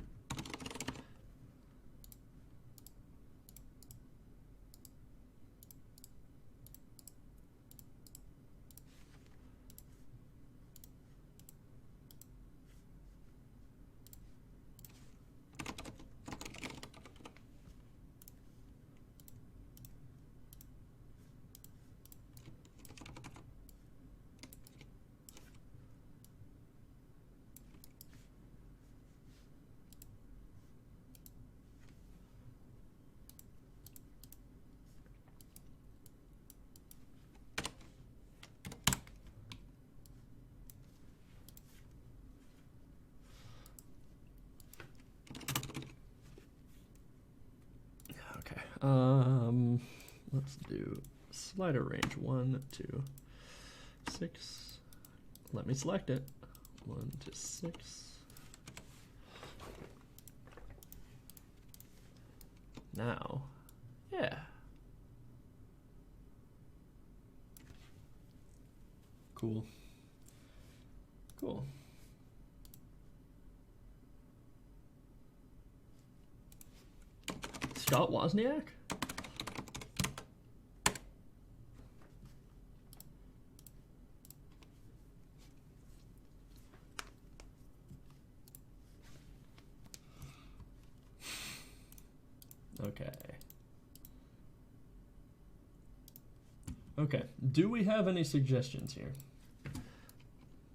Let's do slider range 1 to 6. Let me select it. 1 to 6. Now, yeah. Cool. Cool. Scott Wozniak? Okay. Okay. Do we have any suggestions here?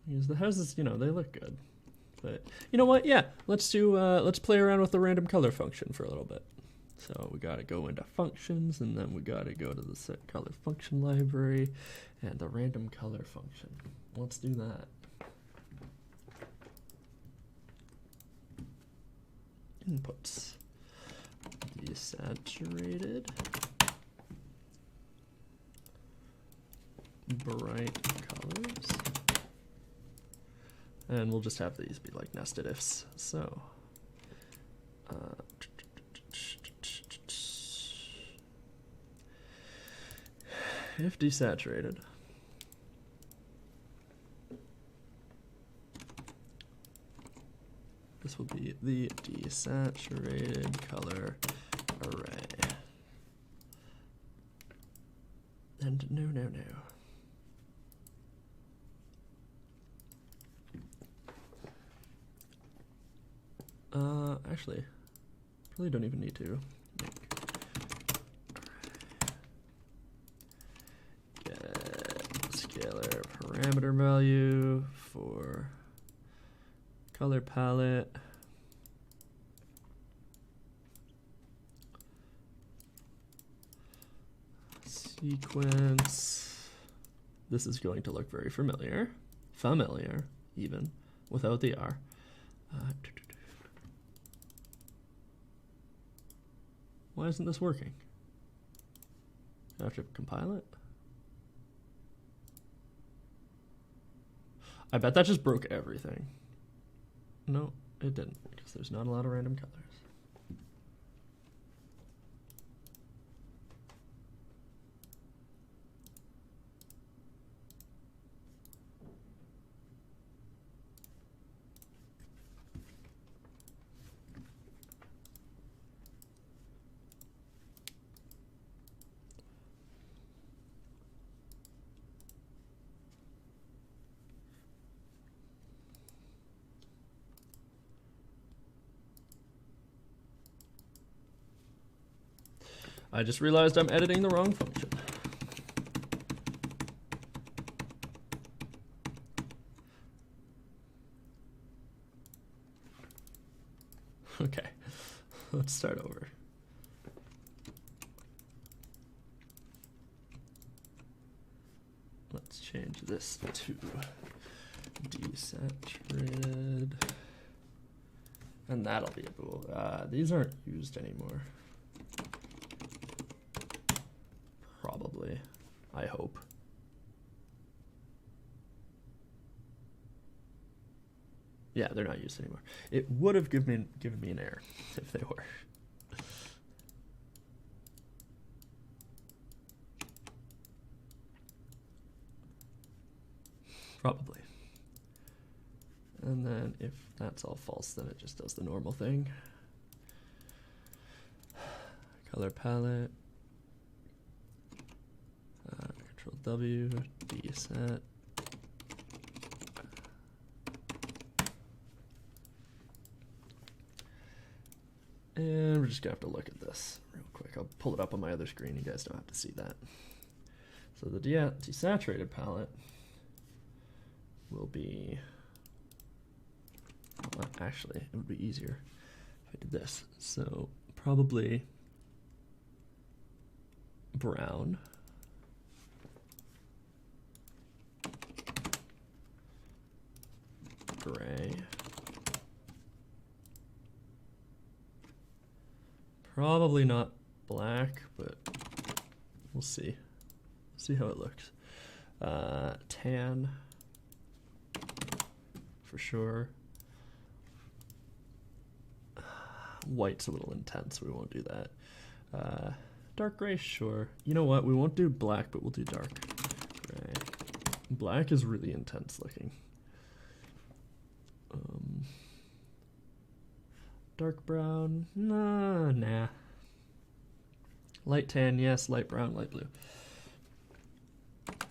Because the houses, you know, they look good. But you know what? Yeah, let's play around with the random color function for a little bit. So we gotta go into functions, and then we gotta go to the set color function library and the random color function. Let's do that. Inputs. Desaturated. Bright colors. And we'll just have these be like nested ifs. So if desaturated, this will be the desaturated color array. And no. Actually, probably don't even need to get scalar parameter value for color palette. Sequence. This is going to look very familiar. Familiar, even, without the R. Why isn't this working? Do I have to compile it? I bet that just broke everything. No, it didn't, because there's not a lot of random colors. I just realized I'm editing the wrong function. Okay, let's start over. Let's change this to desaturated. And that'll be a bool. These aren't used anymore. Probably, I hope. Yeah, they're not used anymore. It would have given me an error if they were. Probably. And then if that's all false, then it just does the normal thing. Color palette. Control W, deset. And we're just gonna have to look at this real quick. I'll pull it up on my other screen. You guys don't have to see that. So the desaturated palette will be, well, actually, it would be easier if I did this. So probably brown. Gray. Probably not black, but we'll see. See how it looks. Tan, for sure. White's a little intense, we won't do that. Dark gray, sure. You know what, we won't do black, but we'll do dark gray. Black is really intense looking. Dark brown, nah. Light tan, yes. Light brown, light blue.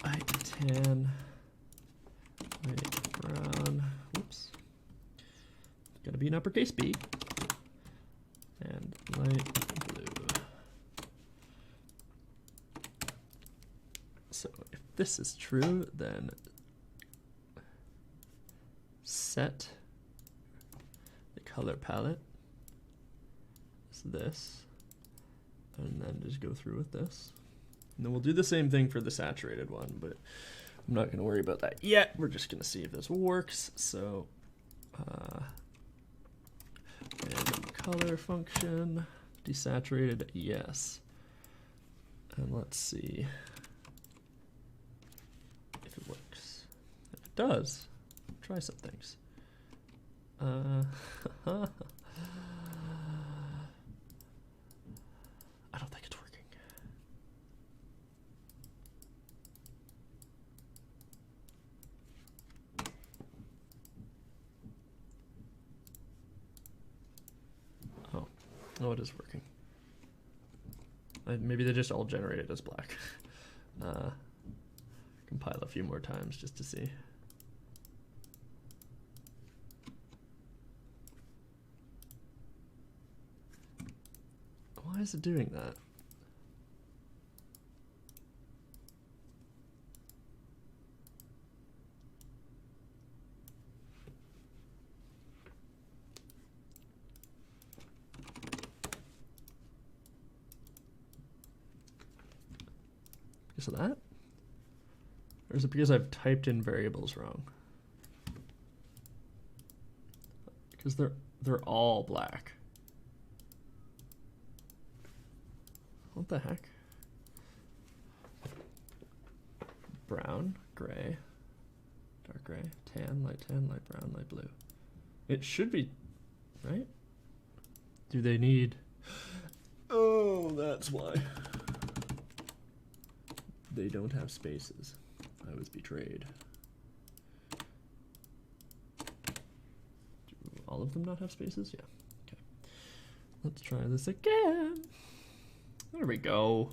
Light tan, light brown. Whoops. Gotta be an uppercase B. And light blue. So if this is true, then set the color palette. This, and then just go through with this, and then we'll do the same thing for the saturated one, but I'm not going to worry about that yet. We're just going to see if this works. So random color function, desaturated, yes, and let's see if it works. If it does, try some things. I don't think it's working. Oh, it is working. Maybe they just all generated as black. Compile a few more times just to see. Why is it doing that? Because of that? Or is it because I've typed in variables wrong? Because they're all black. What the heck? Brown, gray, dark gray, tan, light brown, light blue. It should be, right? Do they need... Oh, that's why. They don't have spaces. I was betrayed. Do all of them not have spaces? Yeah. Okay. Let's try this again. There we go.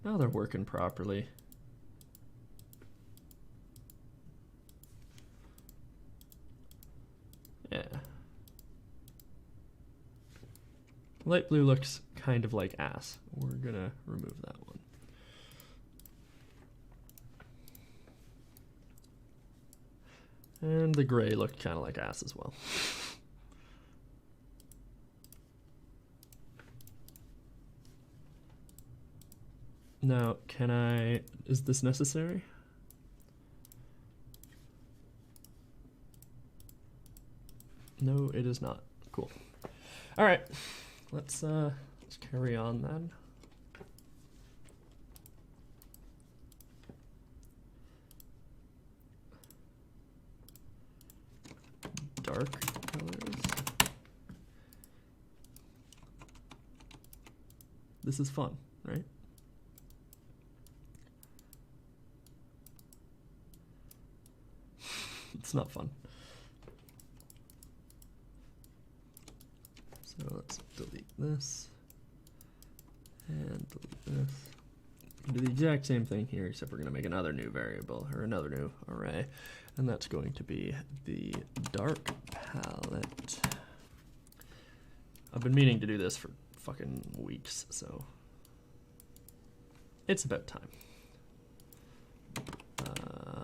Now they're working properly. Yeah. Light blue looks kind of like ass. We're gonna remove that one. And the gray looked kind of like ass as well. Now, is this necessary? No, it is not. Cool. All right, let's carry on then. Dark colors. This is fun, right? It's not fun. So let's delete this and delete this. Do the exact same thing here, except we're going to make another new variable or another new array, and that's going to be the dark palette. I've been meaning to do this for fucking weeks, so it's about time.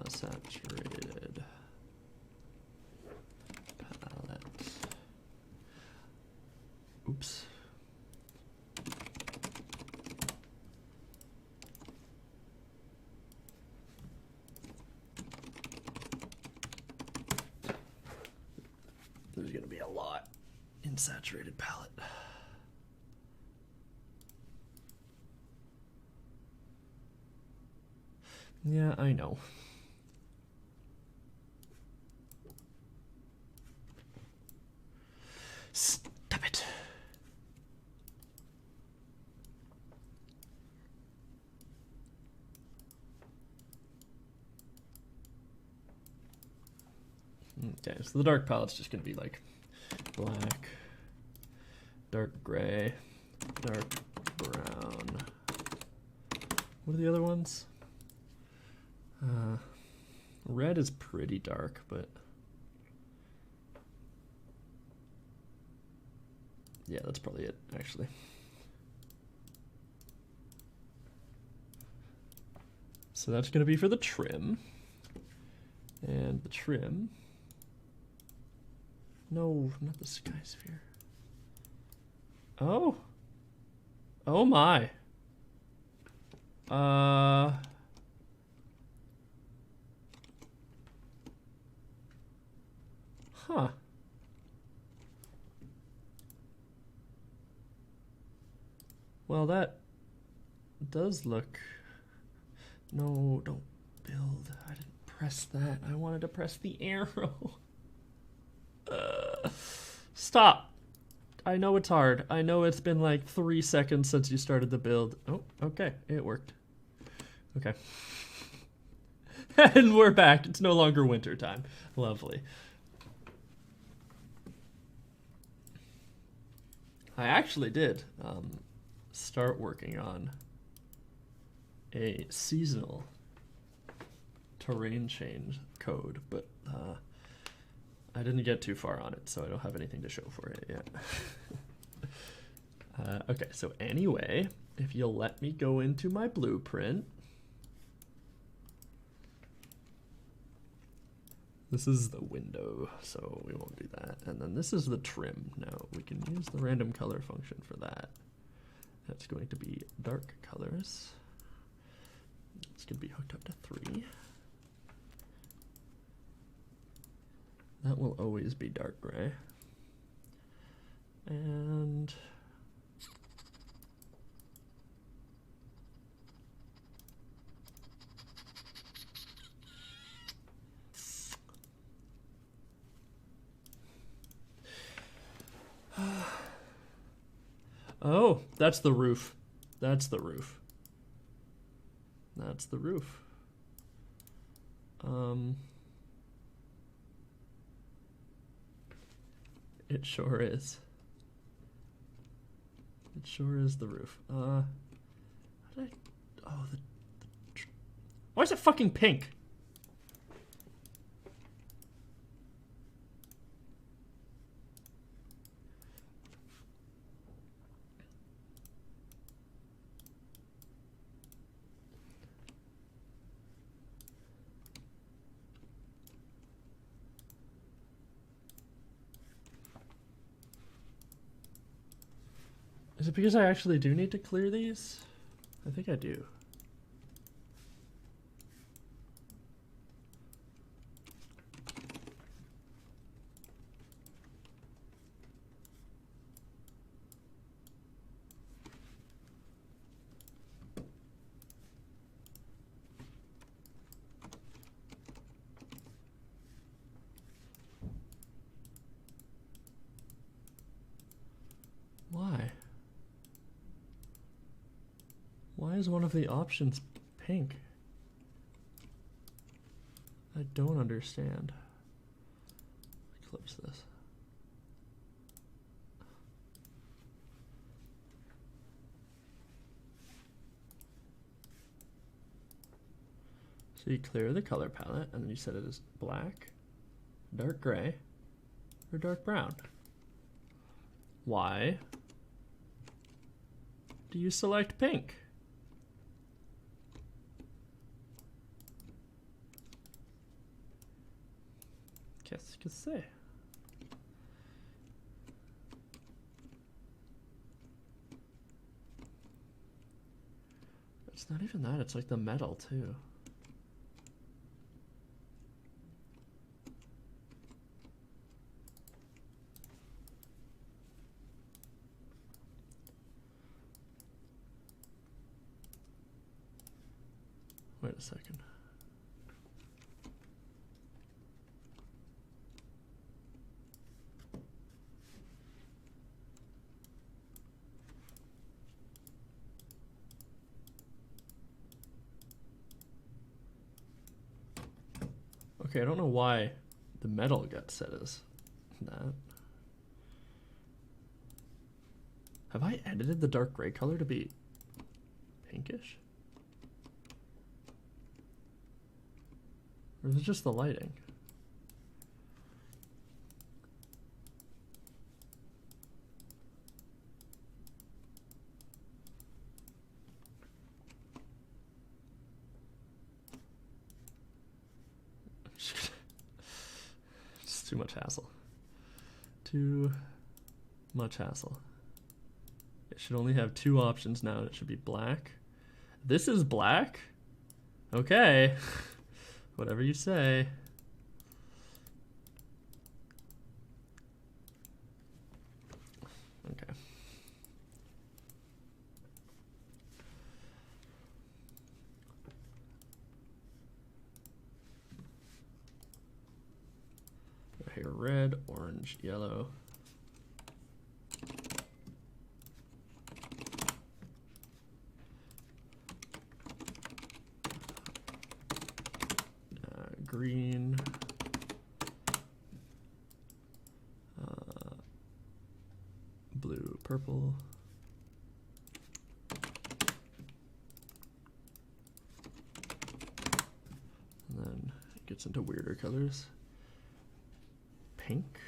Saturated palette. Oops. There's going to be a lot in saturated palette. Yeah, I know. Stop it. Okay, so the dark palette's just going to be like black, dark gray, dark brown. What are the other ones? Red is pretty dark, but yeah, that's probably it, actually. So that's going to be for the trim. And the trim. No, not the sky sphere. Oh. Oh my. Huh. Well, that does look... No, don't build. I didn't press that. I wanted to press the arrow. Stop. I know it's hard. I know it's been like 3 seconds since you started the build. Oh, okay. It worked. Okay. And we're back. It's no longer winter time. Lovely. I actually did start working on a seasonal terrain change code, but I didn't get too far on it, so I don't have anything to show for it yet. Okay, so anyway, if you'll let me go into my blueprint. This is the window, so we won't do that. And then this is the trim. Now we can use the random color function for that. That's going to be dark colors. It's going to be hooked up to 3. That will always be dark gray. And oh, that's the roof. That's the roof. That's the roof. It sure is. It sure is the roof. How did I... Oh, why is it fucking pink? Is it because I actually do need to clear these? I think I do. Why? Why is one of the options pink? I don't understand. Close this. So you clear the color palette, and then you set it as black, dark gray, or dark brown. Why do you select pink? Qu'est-ce que c'est? It's not even that, it's like the metal too. Wait a second. Okay, I don't know why the metal got set as that. Have I edited the dark gray color to be pinkish? Or is it just the lighting? It's too much hassle. Too much hassle. It should only have two options now. It should be black. This is black? Okay. Whatever you say. Okay. Here, red, orange, yellow. Green, blue, purple, and then it gets into weirder colors. Pink,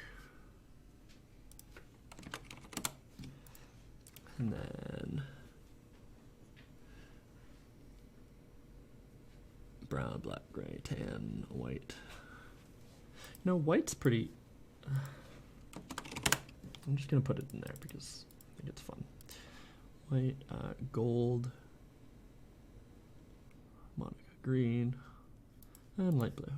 and then brown, black, gray, tan, white. No, white's pretty... I'm just gonna put it in there because I think it's fun. White, gold, Monica green, and light blue.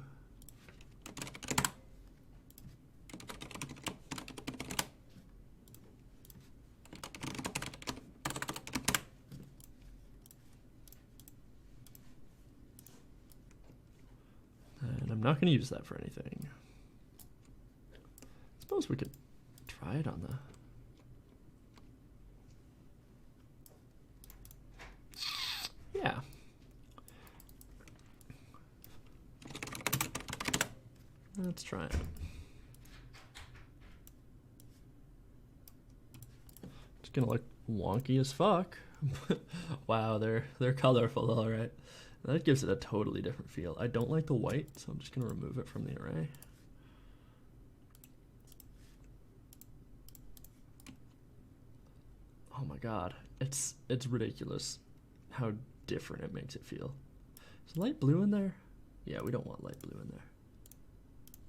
I'm not going to use that for anything. I suppose we could try it on the... Yeah. Let's try it. It's going to look wonky as fuck. Wow, they're colorful, all right. That gives it a totally different feel. I don't like the white, so I'm just going to remove it from the array. Oh my god, it's ridiculous how different it makes it feel. Is light blue in there? Yeah, we don't want light blue in there.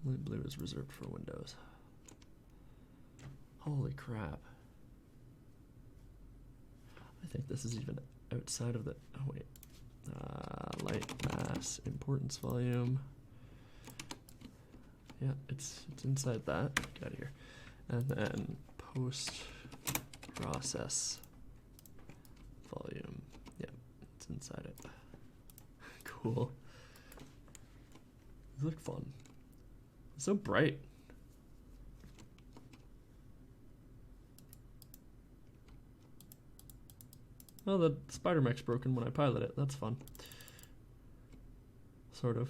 Light blue is reserved for Windows. Holy crap. I think this is even outside of the... Oh wait. Light mass importance volume. Yeah, it's inside that. Get out of here. And then post process volume. Yeah, it's inside it. Cool. These look fun. It's so bright. Well, the spider mech's broken when I pilot it. That's fun. Sort of.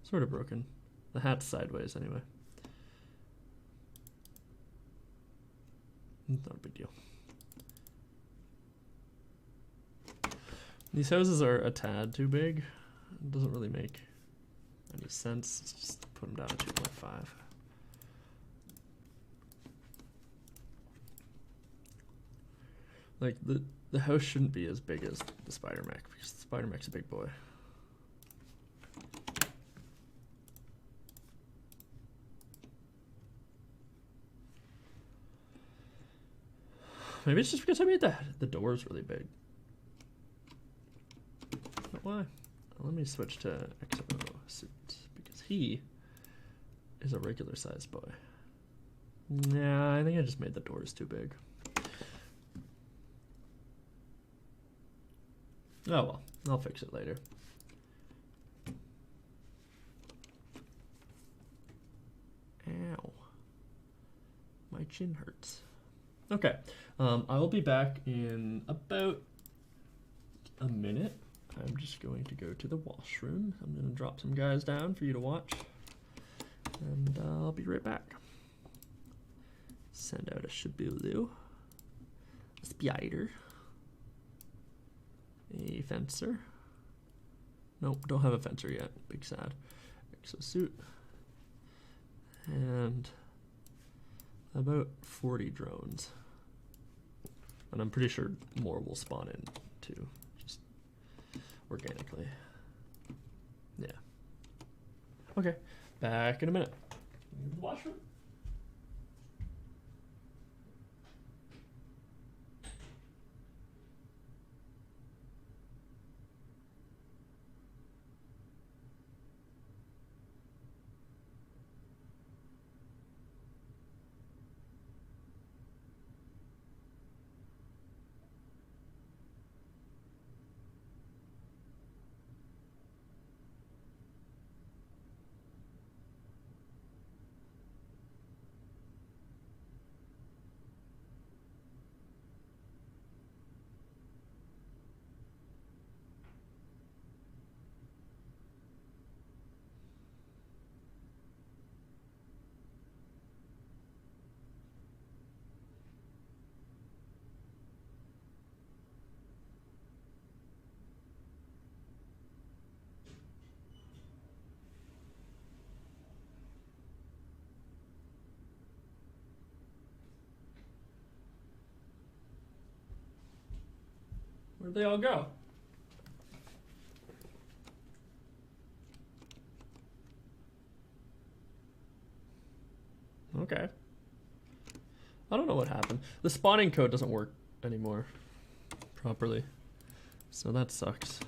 Sort of broken. The hat's sideways, anyway. Not a big deal. These houses are a tad too big. It doesn't really make any sense. Let's just put them down to 2.5. Like the house shouldn't be as big as the spider mech because the spider mech's a big boy. Maybe it's just because I made the doors really big. But why? Let me switch to XO suit because he is a regular sized boy. Nah, I think I just made the doors too big. Oh well, I'll fix it later. Ow. My chin hurts. Okay, I will be back in about a minute. I'm just going to go to the washroom. I'm going to drop some guys down for you to watch. And I'll be right back. Send out a Shabulu. A spider. A fencer. Nope, don't have a fencer yet. Big sad. Exosuit. And about 40 drones. And I'm pretty sure more will spawn in too. Just organically. Yeah. Okay. Back in a minute. Washroom. Where'd they all go? Okay. I don't know what happened. The spawning code doesn't work anymore properly. So that sucks.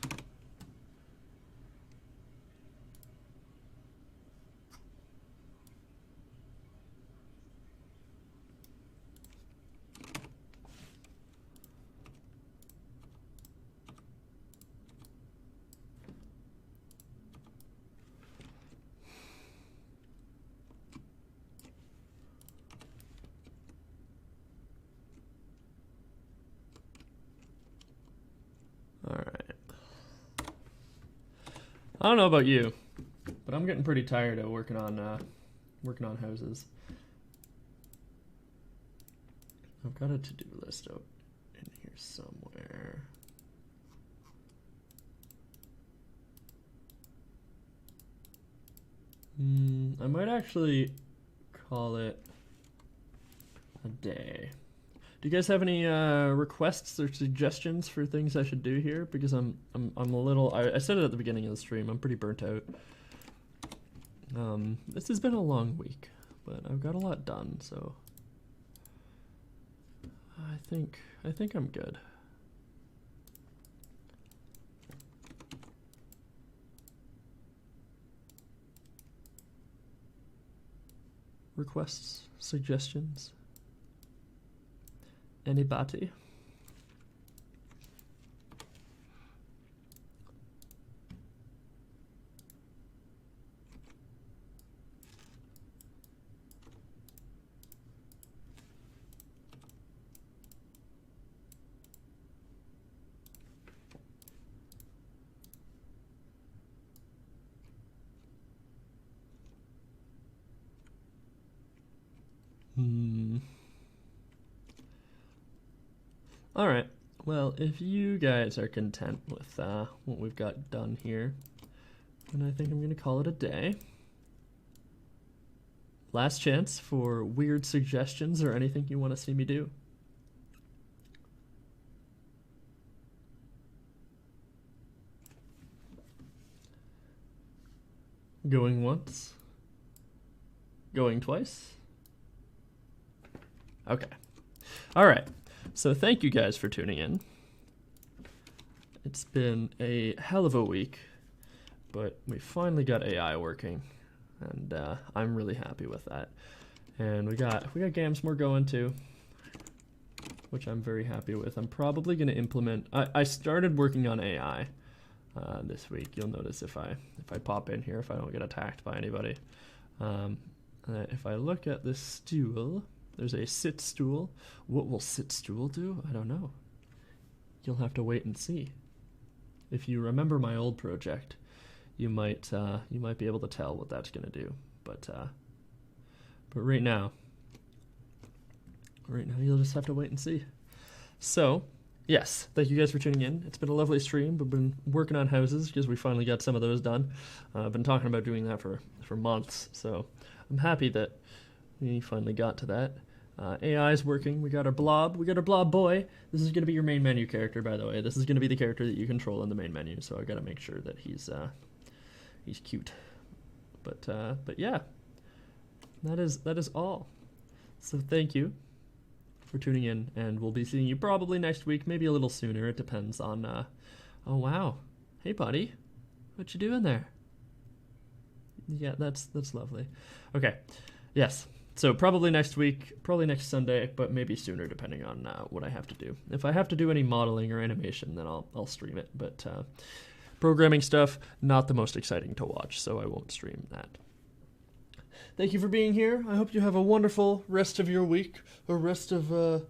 I don't know about you, but I'm getting pretty tired of working on houses. I've got a to-do list out in here somewhere. I might actually call it a day. Do you guys have any requests or suggestions for things I should do here? Because I'm a little. I said it at the beginning of the stream. I'm pretty burnt out. This has been a long week, but I've got a lot done, so I think I'm good. Requests, suggestions. Anybody? All right. Well, if you guys are content with what we've got done here, And I think I'm going to call it a day. Last chance for weird suggestions or anything you want to see me do. Going once. Going twice. Okay. All right. So thank you guys for tuning in. It's been a hell of a week, but we finally got AI working, and I'm really happy with that. And we got Gambsmoore going too, which I'm very happy with. I'm probably going to implement. I started working on AI this week. You'll notice if I pop in here, if I don't get attacked by anybody. If I look at this stool, there's a sit stool. What will sit stool do? I don't know. You'll have to wait and see. If you remember my old project, you might be able to tell what that's gonna do. But right now you'll just have to wait and see. So yes, thank you guys for tuning in. It's been a lovely stream. We've been working on houses because we finally got some of those done. I've been talking about doing that for months, so I'm happy that we finally got to that. AI is working. We got our Blob. We got our Blob boy. This is going to be your main menu character, by the way. This is going to be the character that you control in the main menu, so I got to make sure that he's cute. But yeah, that is all. So thank you for tuning in, and we'll be seeing you probably next week, maybe a little sooner. It depends on. Oh wow, hey buddy, what you doing there? Yeah, that's lovely. Okay, yes. So probably next week, probably next Sunday, but maybe sooner depending on what I have to do. If I have to do any modeling or animation, then I'll stream it. But programming stuff, not the most exciting to watch, so I won't stream that. Thank you for being here. I hope you have a wonderful rest of your week, or rest of the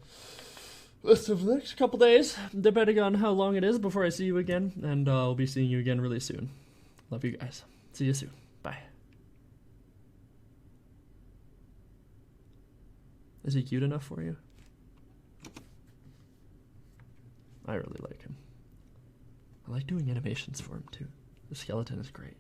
next couple days, depending on how long it is before I see you again. And I'll be seeing you again really soon. Love you guys. See you soon. Bye. Is he cute enough for you? I really like him. I like doing animations for him too. The skeleton is great.